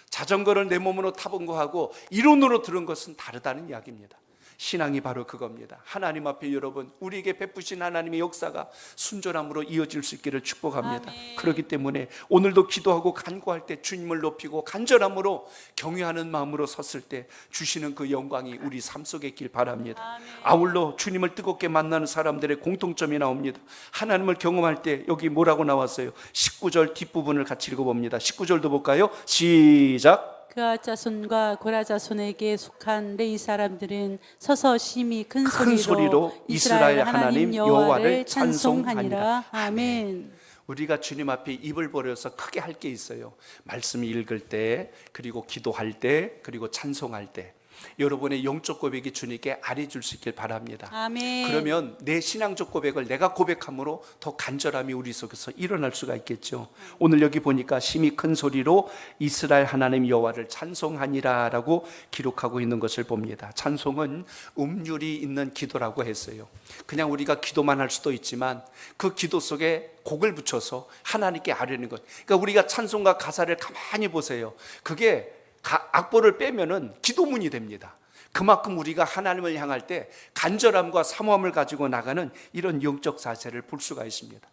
자전거를 내 몸으로 타본 거하고 이론으로 들은 것은 다르다는 이야기입니다. 신앙이 바로 그겁니다. 하나님 앞에 여러분 우리에게 베푸신 하나님의 역사가 순전함으로 이어질 수 있기를 축복합니다. 아멘. 그렇기 때문에 오늘도 기도하고 간구할 때 주님을 높이고 간절함으로 경외하는 마음으로 섰을 때 주시는 그 영광이 우리 삶 속에 있길 바랍니다. 아멘. 아울러 주님을 뜨겁게 만나는 사람들의 공통점이 나옵니다. 하나님을 경험할 때 여기 뭐라고 나왔어요? 19절 뒷부분을 같이 읽어봅니다. 19절도 볼까요? 시작. 그아 자손과 고라 자손에게 속한 레위 사람들은 서서 심히 큰 소리로 이스라엘 하나님 여호와를 찬송하니라. 아멘. 우리가 주님 앞에 입을 벌여서 크게 할 게 있어요. 말씀 읽을 때, 그리고 기도할 때, 그리고 찬송할 때 여러분의 영적 고백이 주님께 아뢰줄 수 있길 바랍니다. 아멘. 그러면 내 신앙적 고백을 내가 고백함으로 더 간절함이 우리 속에서 일어날 수가 있겠죠. 오늘 여기 보니까 심히 큰 소리로 이스라엘 하나님 여호와를 찬송하니라 라고 기록하고 있는 것을 봅니다. 찬송은 음률이 있는 기도라고 했어요. 그냥 우리가 기도만 할 수도 있지만 그 기도 속에 곡을 붙여서 하나님께 아뢰는 것. 그러니까 우리가 찬송가 가사를 가만히 보세요. 그게 악보를 빼면은 기도문이 됩니다. 그만큼 우리가 하나님을 향할 때 간절함과 사모함을 가지고 나가는 이런 영적 자세를 볼 수가 있습니다.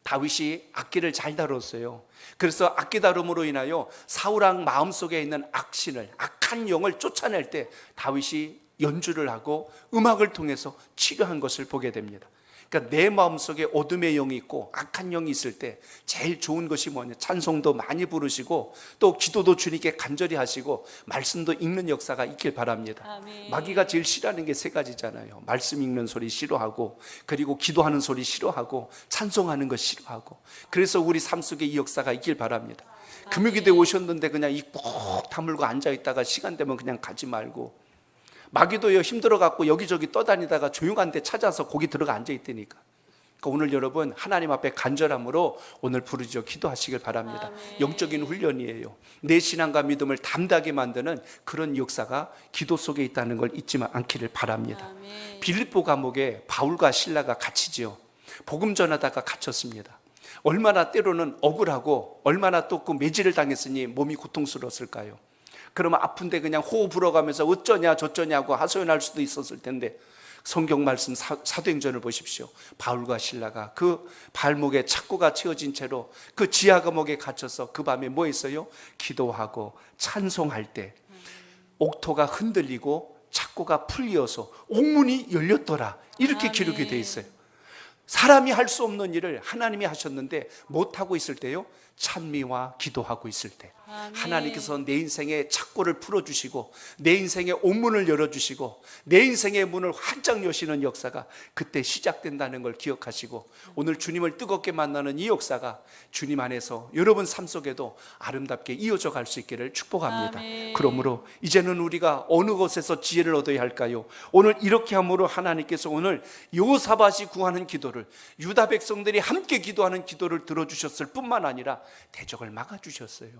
다윗이 악기를 잘 다뤘어요. 그래서 악기 다룸으로 인하여 사울왕 마음속에 있는 악신을, 악한 영을 쫓아낼 때 다윗이 연주를 하고 음악을 통해서 치료한 것을 보게 됩니다. 그러니까 내 마음속에 어둠의 영이 있고 악한 영이 있을 때 제일 좋은 것이 뭐냐? 찬송도 많이 부르시고 또 기도도 주님께 간절히 하시고 말씀도 읽는 역사가 있길 바랍니다. 아멘. 마귀가 제일 싫어하는 게 세 가지잖아요. 말씀 읽는 소리 싫어하고, 그리고 기도하는 소리 싫어하고, 찬송하는 거 싫어하고. 그래서 우리 삶 속에 이 역사가 있길 바랍니다. 금요기도에 오셨는데 그냥 입 꼭 다물고 앉아있다가 시간 되면 그냥 가지 말고, 마귀도요 힘들어갖고 여기저기 떠다니다가 조용한 데 찾아서 거기 들어가 앉아있다니까. 그러니까 오늘 여러분 하나님 앞에 간절함으로 오늘 부르짖어 기도하시길 바랍니다. 아멘. 영적인 훈련이에요. 내 신앙과 믿음을 담대하게 만드는 그런 역사가 기도 속에 있다는 걸 잊지 않기를 바랍니다. 아멘. 빌립보 감옥에 바울과 실라가 갇히지요. 복음 전하다가 갇혔습니다. 얼마나 때로는 억울하고 얼마나 또 그 매질을 당했으니 몸이 고통스러웠을까요? 그러면 아픈데 그냥 호흡 불어가면서 어쩌냐 저쩌냐고 하소연할 수도 있었을 텐데 성경 말씀 사도행전을 보십시오. 바울과 실라가 그 발목에 착고가 채워진 채로 그 지하 감옥에 갇혀서 그 밤에 뭐 했어요? 기도하고 찬송할 때 옥토가 흔들리고 착고가 풀려서 옥문이 열렸더라. 이렇게 아멘. 기록이 되어 있어요. 사람이 할 수 없는 일을 하나님이 하셨는데 못하고 있을 때요, 찬미와 기도하고 있을 때 아멘. 하나님께서 내 인생의 착고를 풀어주시고 내 인생의 옥문을 열어주시고 내 인생의 문을 활짝 여시는 역사가 그때 시작된다는 걸 기억하시고 오늘 주님을 뜨겁게 만나는 이 역사가 주님 안에서 여러분 삶 속에도 아름답게 이어져 갈 수 있기를 축복합니다. 아멘. 그러므로 이제는 우리가 어느 곳에서 지혜를 얻어야 할까요? 오늘 이렇게 함으로 하나님께서 오늘 여호사밧이 구하는 기도를, 유다 백성들이 함께 기도하는 기도를 들어주셨을 뿐만 아니라 대적을 막아주셨어요.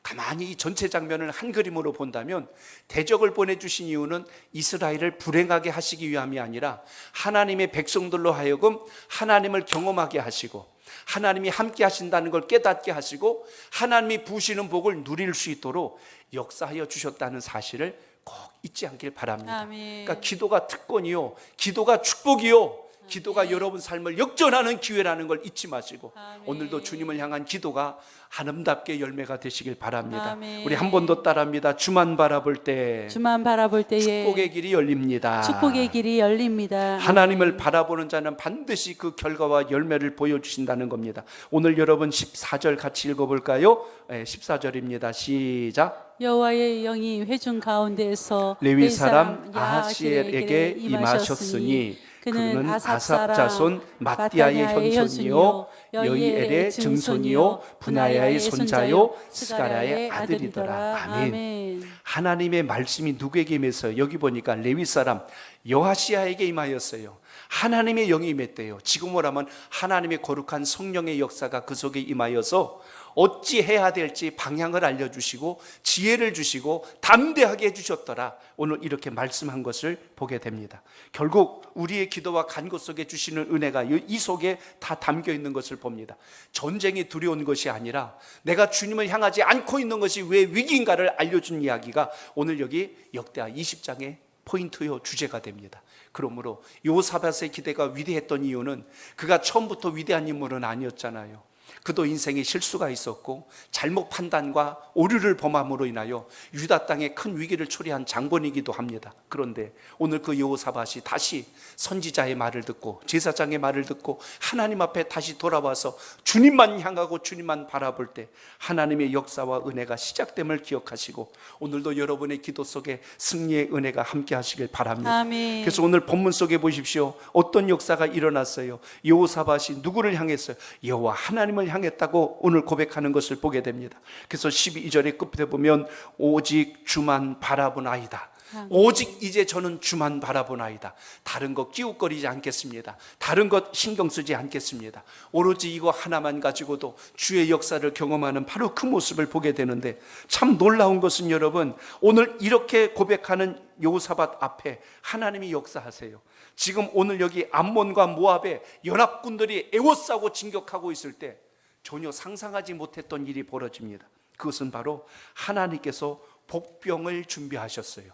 가만히 이 전체 장면을 한 그림으로 본다면 대적을 보내주신 이유는 이스라엘을 불행하게 하시기 위함이 아니라 하나님의 백성들로 하여금 하나님을 경험하게 하시고 하나님이 함께 하신다는 걸 깨닫게 하시고 하나님이 부으시는 복을 누릴 수 있도록 역사하여 주셨다는 사실을 꼭 잊지 않길 바랍니다. 아멘. 그러니까 기도가 특권이요, 기도가 축복이요, 기도가 여러분 삶을 역전하는 기회라는 걸 잊지 마시고 아멘. 오늘도 주님을 향한 기도가 아름답게 열매가 되시길 바랍니다. 아멘. 우리 한 번 더 따라합니다. 주만 바라볼 때 주만 바라볼 때에 축복의 길이 열립니다. 축복의 길이 열립니다. 하나님을 바라보는 자는 반드시 그 결과와 열매를 보여주신다는 겁니다. 오늘 여러분 14절 같이 읽어볼까요? 14절입니다. 시작. 여호와의 영이 회중 가운데에서 레위 사람 아하시엘에게 임하셨으니 그는 아삽 자손 mattia의 현손이요 여이엘의 증손이요 분하야의 손자요 스가랴의 아들이더라. 아멘. 하나님의 말씀이 누구에게 임했어요? 여기 보니까 레위 사람 여하시아에게 임하였어요. 하나님의 영이 임했대요. 지금으로 하면 하나님의 거룩한 성령의 역사가 그 속에 임하여서 어찌 해야 될지 방향을 알려주시고 지혜를 주시고 담대하게 해주셨더라. 오늘 이렇게 말씀한 것을 보게 됩니다. 결국 우리의 기도와 간구 속에 주시는 은혜가 이 속에 다 담겨 있는 것을 봅니다. 전쟁이 두려운 것이 아니라 내가 주님을 향하지 않고 있는 것이 왜 위기인가를 알려준 이야기가 오늘 여기 역대하 20장의 포인트요 주제가 됩니다. 그러므로 요사밧의 기대가 위대했던 이유는 그가 처음부터 위대한 인물은 아니었잖아요. 그도 인생에 실수가 있었고 잘못 판단과 오류를 범함으로 인하여 유다 땅에 큰 위기를 초래한 장본이기도 합니다. 그런데 오늘 그 여호사밧이 다시 선지자의 말을 듣고 제사장의 말을 듣고 하나님 앞에 다시 돌아와서 주님만 향하고 주님만 바라볼 때 하나님의 역사와 은혜가 시작됨을 기억하시고 오늘도 여러분의 기도 속에 승리의 은혜가 함께 하시길 바랍니다. 아멘. 그래서 오늘 본문 속에 보십시오. 어떤 역사가 일어났어요. 여호사밧이 누구를 향했어요? 여호와 하나님을 향했다고 오늘 고백하는 것을 보게 됩니다. 그래서 12절의 끝에 보면 오직 주만 바라보나이다. 오직 이제 저는 주만 바라보나이다. 다른 것 끼웃거리지 않겠습니다. 다른 것 신경 쓰지 않겠습니다. 오로지 이거 하나만 가지고도 주의 역사를 경험하는 바로 그 모습을 보게 되는데 참 놀라운 것은 여러분 오늘 이렇게 고백하는 여호사밧 앞에 하나님이 역사하세요. 지금 오늘 여기 암몬과 모압의 연합군들이 에워싸고 진격하고 있을 때 전혀 상상하지 못했던 일이 벌어집니다. 그것은 바로 하나님께서 복병을 준비하셨어요.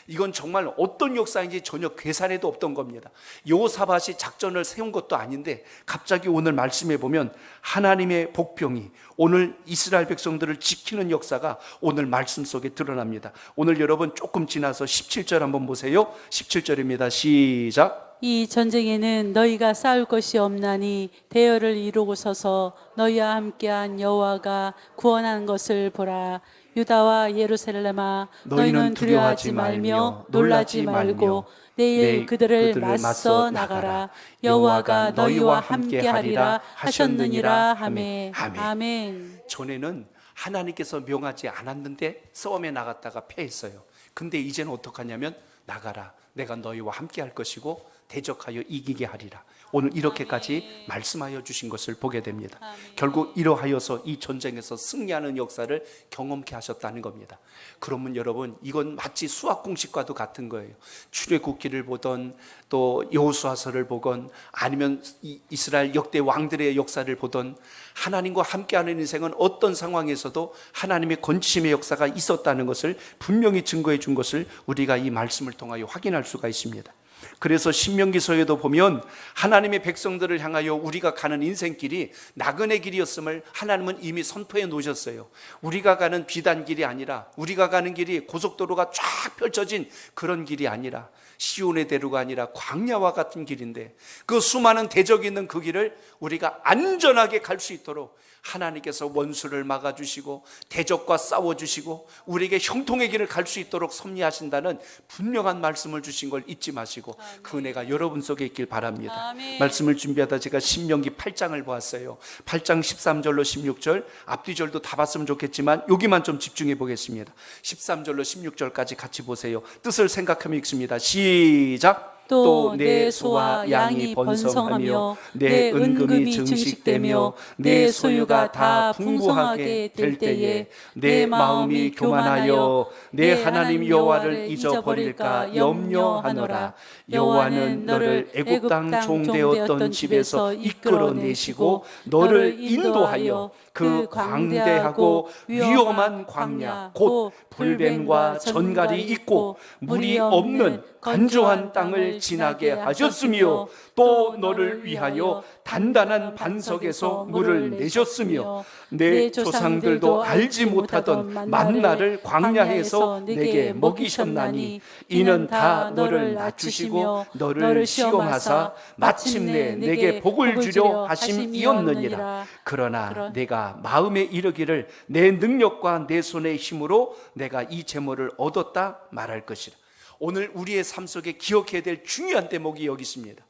이건 정말 어떤 역사인지 전혀 계산에도 없던 겁니다. 여호사밧이 작전을 세운 것도 아닌데 갑자기 오늘 말씀해 보면 하나님의 복병이 오늘 이스라엘 백성들을 지키는 역사가 오늘 말씀 속에 드러납니다. 오늘 여러분 조금 지나서 17절 한번 보세요. 17절입니다. 시작. 이 전쟁에는 너희가 싸울 것이 없나니 대열을 이루고 서서 너희와 함께한 여호와가 구원한 것을 보라. 유다와 예루살렘아 너희는 두려워하지 말며 놀라지 말고 내일 그들을 맞서 나가라. 여호와가 너희와 함께하리라 하셨느니라 하매. 아멘. 전에는 하나님께서 명하지 않았는데 싸움에 나갔다가 패했어요. 근데 이제는 어떡하냐면 나가라. 내가 너희와 함께할 것이고 대적하여 이기게 하리라. 오늘 이렇게까지 말씀하여 주신 것을 보게 됩니다. 결국 이러하여서 이 전쟁에서 승리하는 역사를 경험케 하셨다는 겁니다. 그러면 여러분 이건 마치 수학 공식과도 같은 거예요. 출애굽기를 보던 또 여호수아서를 보건 아니면 이스라엘 역대 왕들의 역사를 보던 하나님과 함께하는 인생은 어떤 상황에서도 하나님의 건지심의 역사가 있었다는 것을 분명히 증거해 준 것을 우리가 이 말씀을 통하여 확인할 수가 있습니다. 그래서 신명기서에도 보면 하나님의 백성들을 향하여 우리가 가는 인생길이 나그네 길이었음을 하나님은 이미 선포해 놓으셨어요. 우리가 가는 비단길이 아니라 우리가 가는 길이 고속도로가 쫙 펼쳐진 그런 길이 아니라 시온의 대로가 아니라 광야와 같은 길인데 그 수많은 대적이 있는 그 길을 우리가 안전하게 갈 수 있도록 하나님께서 원수를 막아주시고 대적과 싸워주시고 우리에게 형통의 길을 갈 수 있도록 섭리하신다는 분명한 말씀을 주신 걸 잊지 마시고 그 은혜가 여러분 속에 있길 바랍니다. 아멘. 말씀을 준비하다 제가 신명기 8장을 보았어요. 8장 13절로 16절 앞뒤절도 다 봤으면 좋겠지만 여기만 좀 집중해 보겠습니다. 13절로 16절까지 같이 보세요. 뜻을 생각하며 읽습니다. 시작. 또 내 소와 양이 번성하며 내 은금이 증식되며 내 소유가 다 풍부하게 될 때에 내 마음이 교만하여 내 하나님 여호와를 잊어버릴까 염려하노라. 여호와는 너를 애굽 땅 종되었던 집에서 이끌어내시고 너를 인도하여 그 광대하고 위험한 광야 곧 불뱀과 전갈이 있고 물이 없는 건조한 땅을 지나게 하셨으며 또 너를 위하여 단단한 반석에서 물을 내셨으며 내 조상들도 알지 못하던 만나를 광야에서 내게 먹이셨나니 이는 다 너를 낮추시고 너를 시험하사 마침내 내게 복을 주려 하심이었느니라. 그러나 내가 마음에 이르기를 내 능력과 내 손의 힘으로 내가 이 재물을 얻었다 말할 것이라. 오늘 우리의 삶 속에 기억해야 될 중요한 대목이 여기 있습니다.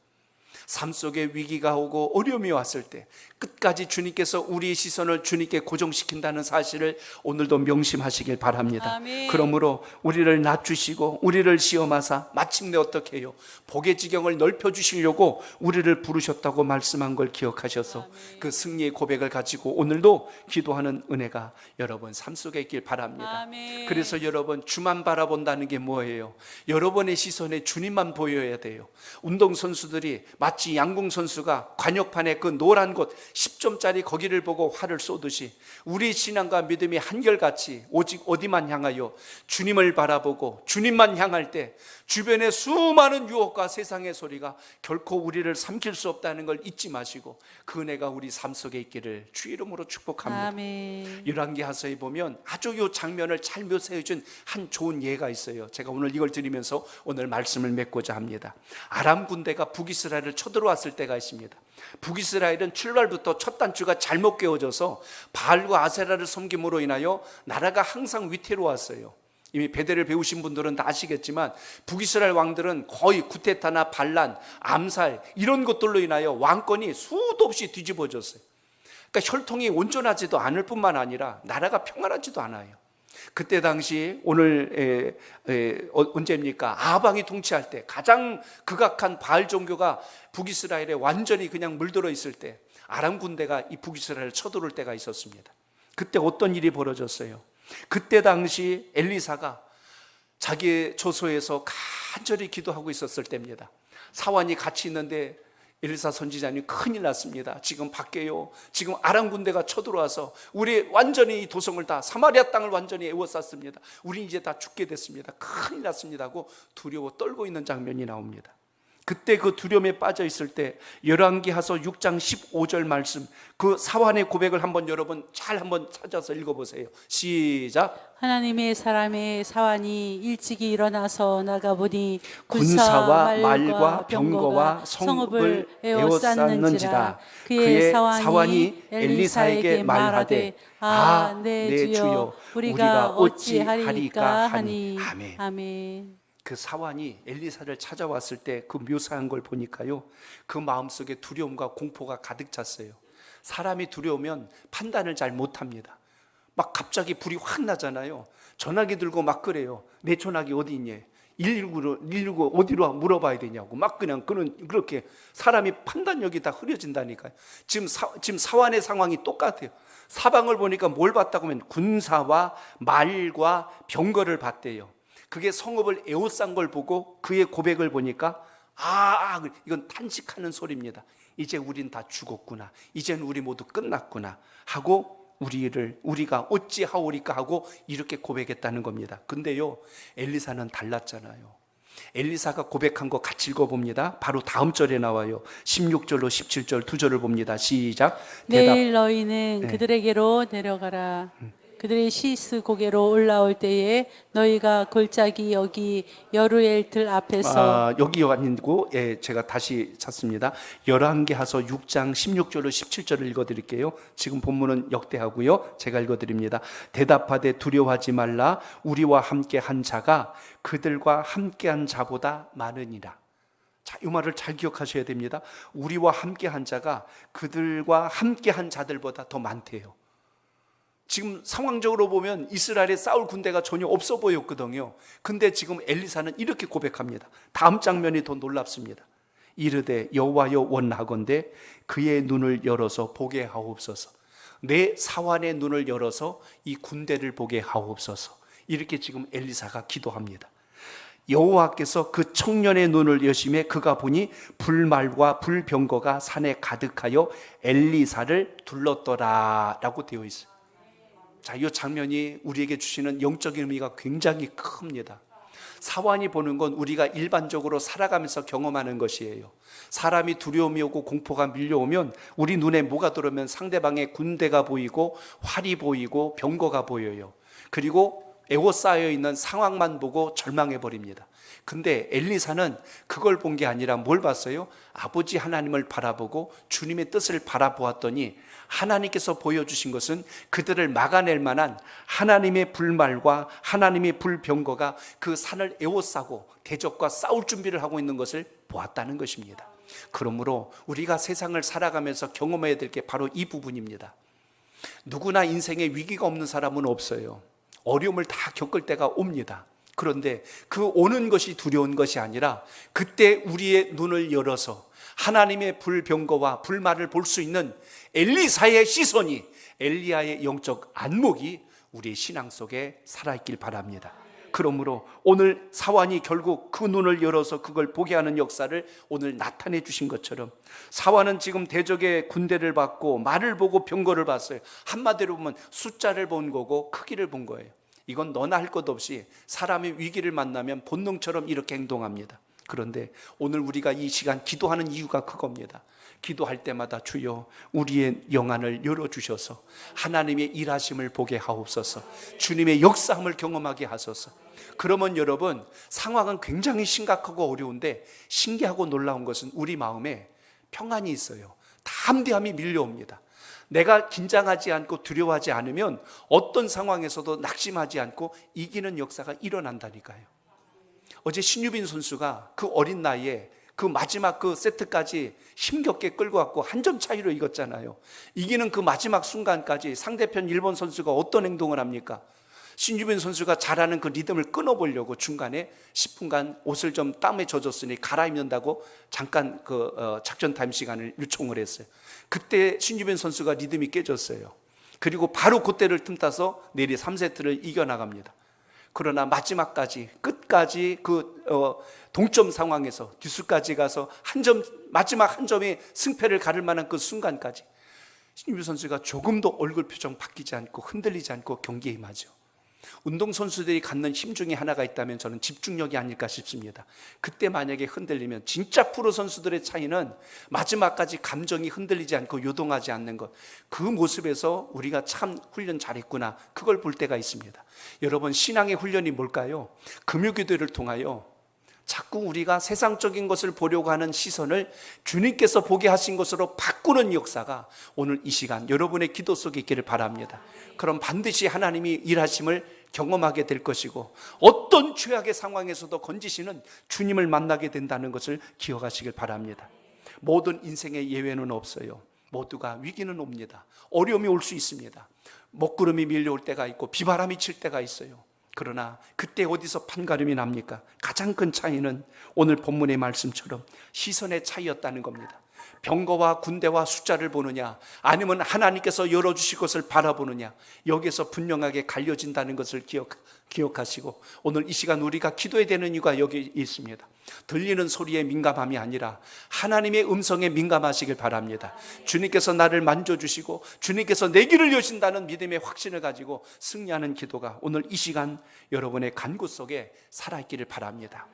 삶 속에 위기가 오고 어려움이 왔을 때 끝까지 주님께서 우리의 시선을 주님께 고정시킨다는 사실을 오늘도 명심하시길 바랍니다. 아멘. 그러므로 우리를 낮추시고 우리를 시험하사 마침내 어떻게 해요? 복의 지경을 넓혀주시려고 우리를 부르셨다고 말씀한 걸 기억하셔서 그 승리의 고백을 가지고 오늘도 기도하는 은혜가 여러분 삶 속에 있길 바랍니다. 아멘. 그래서 여러분 주만 바라본다는 게 뭐예요? 여러분의 시선에 주님만 보여야 돼요. 운동선수들이 마치 양궁 선수가 관역판에 그 노란 곳 10점짜리 거기를 보고 활을 쏘듯이 우리 신앙과 믿음이 한결같이 오직 어디만 향하여 주님을 바라보고 주님만 향할 때 주변의 수많은 유혹과 세상의 소리가 결코 우리를 삼킬 수 없다는 걸 잊지 마시고 그 은혜가 우리 삶 속에 있기를 주 이름으로 축복합니다. 아멘. 열왕기하서에 보면 아주 이 장면을 잘 묘사해 준 한 좋은 예가 있어요. 제가 오늘 이걸 드리면서 오늘 말씀을 맺고자 합니다. 아람 군대가 북이스라엘을 쳐들어왔을 때가 있습니다. 북이스라엘은 출발부터 첫 단추가 잘못 깨어져서 바알과 아세라를 섬김으로 인하여 나라가 항상 위태로웠어요. 이미 베델을 배우신 분들은 다 아시겠지만 북이스라엘 왕들은 거의 구테타나 반란, 암살 이런 것들로 인하여 왕권이 수도 없이 뒤집어졌어요. 그러니까 혈통이 온전하지도 않을 뿐만 아니라 나라가 평안하지도 않아요. 그때 당시 오늘 언제입니까? 아방이 통치할 때 가장 극악한 바알 종교가 북이스라엘에 완전히 그냥 물들어 있을 때 아람 군대가 이 북이스라엘을 쳐들어올 때가 있었습니다. 그때 어떤 일이 벌어졌어요? 그때 당시 엘리사가 자기의 조소에서 간절히 기도하고 있었을 때입니다. 사환이 같이 있는데 엘리사 선지자님 큰일 났습니다. 지금 밖에요. 지금 아람 군대가 쳐들어와서 우리 완전히 이 도성을 다 사마리아 땅을 완전히 에워쌌습니다. 우리 이제 다 죽게 됐습니다. 큰일 났습니다 하고 두려워 떨고 있는 장면이 나옵니다. 그때 그 두려움에 빠져 있을 때 열왕기하서 6장 15절 말씀 그 사환의 고백을 한번 여러분 잘 한번 찾아서 읽어보세요. 시작. 하나님의 사람의 사환이 일찍이 일어나서 나가보니 군사와 말과 병거와 성읍을 에워쌌는지라. 그의 사환이 엘리사에게 말하되 내 주여 우리가 어찌하리까 하니. 아멘. 아멘. 그 사환이 엘리사를 찾아왔을 때 그 묘사한 걸 보니까요, 그 마음속에 두려움과 공포가 가득 찼어요. 사람이 두려우면 판단을 잘 못합니다. 막 갑자기 불이 확 나잖아요. 전화기 들고 막 그래요. 내 전화기 어디 있냐? 119 어디로 물어봐야 되냐고 막 그냥 그렇게 사람이 판단력이 다 흐려진다니까요. 지금 사환의 상황이 똑같아요. 사방을 보니까 뭘 봤다고 하면 군사와 말과 병거를 봤대요. 그게 성읍을 에워싼 걸 보고 그의 고백을 보니까 이건 탄식하는 소리입니다. 이제 우린 다 죽었구나. 이제는 우리 모두 끝났구나 하고 우리가 어찌하오리까 하고 이렇게 고백했다는 겁니다. 근데요, 엘리사는 달랐잖아요. 엘리사가 고백한 거 같이 읽어봅니다. 바로 다음 절에 나와요. 16절로 17절 두 절을 봅니다. 시작. 내일 너희는 그들에게로 내려가라. 그들의 시스 고개로 올라올 때에 너희가 골짜기 여기 여루엘 들 앞에서 여기 아니고 제가 다시 찾습니다. 열왕기하서 6장 16절로 17절을 읽어드릴게요. 지금 본문은 역대하고요. 제가 읽어드립니다. 대답하되 두려워하지 말라. 우리와 함께한 자가 그들과 함께한 자보다 많으니라. 자, 이 말을 잘 기억하셔야 됩니다. 우리와 함께한 자가 그들과 함께한 자들보다 더 많대요. 지금 상황적으로 보면 이스라엘에 싸울 군대가 전혀 없어 보였거든요. 근데 지금 엘리사는 이렇게 고백합니다. 다음 장면이 더 놀랍습니다. 이르되 여호와여 원하건대 그의 눈을 열어서 보게 하옵소서. 내 사환의 눈을 열어서 이 군대를 보게 하옵소서. 이렇게 지금 엘리사가 기도합니다. 여호와께서 그 청년의 눈을 여심해 그가 보니 불말과 불병거가 산에 가득하여 엘리사를 둘렀더라 라고 되어 있어요. 자, 이 장면이 우리에게 주시는 영적인 의미가 굉장히 큽니다. 사환이 보는 건 우리가 일반적으로 살아가면서 경험하는 것이에요. 사람이 두려움이 오고 공포가 밀려오면 우리 눈에 뭐가 들어오면 상대방의 군대가 보이고 활이 보이고 병거가 보여요. 그리고 에워싸여 있는 상황만 보고 절망해 버립니다. 근데 엘리사는 그걸 본 게 아니라 뭘 봤어요? 아버지 하나님을 바라보고 주님의 뜻을 바라보았더니 하나님께서 보여주신 것은 그들을 막아낼 만한 하나님의 불말과 하나님의 불병거가 그 산을 에워싸고 대적과 싸울 준비를 하고 있는 것을 보았다는 것입니다. 그러므로 우리가 세상을 살아가면서 경험해야 될 게 바로 이 부분입니다. 누구나 인생에 위기가 없는 사람은 없어요. 어려움을 다 겪을 때가 옵니다. 그런데 그 오는 것이 두려운 것이 아니라 그때 우리의 눈을 열어서 하나님의 불병거와 불말을 볼 수 있는 엘리사의 시선이, 엘리야의 영적 안목이 우리의 신앙 속에 살아있길 바랍니다. 그러므로 오늘 사환이 결국 그 눈을 열어서 그걸 보게 하는 역사를 오늘 나타내 주신 것처럼 사환은 지금 대적의 군대를 봤고 말을 보고 병거를 봤어요. 한마디로 보면 숫자를 본 거고 크기를 본 거예요. 이건 너나 할 것 없이 사람의 위기를 만나면 본능처럼 이렇게 행동합니다. 그런데 오늘 우리가 이 시간 기도하는 이유가 그겁니다. 기도할 때마다 주여 우리의 영안을 열어주셔서 하나님의 일하심을 보게 하옵소서, 주님의 역사함을 경험하게 하소서. 그러면 여러분, 상황은 굉장히 심각하고 어려운데 신기하고 놀라운 것은 우리 마음에 평안이 있어요. 담대함이 밀려옵니다. 내가 긴장하지 않고 두려워하지 않으면 어떤 상황에서도 낙심하지 않고 이기는 역사가 일어난다니까요. 어제 신유빈 선수가 그 어린 나이에 그 마지막 그 세트까지 힘겹게 끌고 왔고 한 점 차이로 이겼잖아요. 이기는 그 마지막 순간까지 상대편 일본 선수가 어떤 행동을 합니까? 신유빈 선수가 잘하는 그 리듬을 끊어보려고 중간에 10분간 옷을 좀 땀에 젖었으니 갈아입는다고 잠깐 작전 타임 시간을 요청을 했어요. 그때 신유빈 선수가 리듬이 깨졌어요. 그리고 바로 그때를 틈타서 내리 3세트를 이겨나갑니다. 그러나 마지막까지 끝까지 동점 상황에서 듀스까지 가서 마지막 한 점이 승패를 가를 만한 그 순간까지 신유빈 선수가 조금도 얼굴 표정 바뀌지 않고 흔들리지 않고 경기에 임하죠. 운동선수들이 갖는 힘 중에 하나가 있다면 저는 집중력이 아닐까 싶습니다. 그때 만약에 흔들리면 진짜 프로 선수들의 차이는 마지막까지 감정이 흔들리지 않고 요동하지 않는 것, 그 모습에서 우리가 참 훈련 잘했구나, 그걸 볼 때가 있습니다. 여러분, 신앙의 훈련이 뭘까요? 금요기도를 통하여 자꾸 우리가 세상적인 것을 보려고 하는 시선을 주님께서 보게 하신 것으로 바꾸는 역사가 오늘 이 시간 여러분의 기도 속에 있기를 바랍니다. 그럼 반드시 하나님이 일하심을 경험하게 될 것이고 어떤 최악의 상황에서도 건지시는 주님을 만나게 된다는 것을 기억하시길 바랍니다. 모든 인생의 예외는 없어요. 모두가 위기는 옵니다. 어려움이 올 수 있습니다. 먹구름이 밀려올 때가 있고 비바람이 칠 때가 있어요. 그러나 그때 어디서 판가름이 납니까? 가장 큰 차이는 오늘 본문의 말씀처럼 시선의 차이였다는 겁니다. 병거와 군대와 숫자를 보느냐 아니면 하나님께서 열어주실 것을 바라보느냐, 여기에서 분명하게 갈려진다는 것을 기억하시고 오늘 이 시간 우리가 기도해야 되는 이유가 여기 있습니다. 들리는 소리에 민감함이 아니라 하나님의 음성에 민감하시길 바랍니다. 주님께서 나를 만져주시고 주님께서 내 길을 여신다는 믿음의 확신을 가지고 승리하는 기도가 오늘 이 시간 여러분의 간구 속에 살아있기를 바랍니다.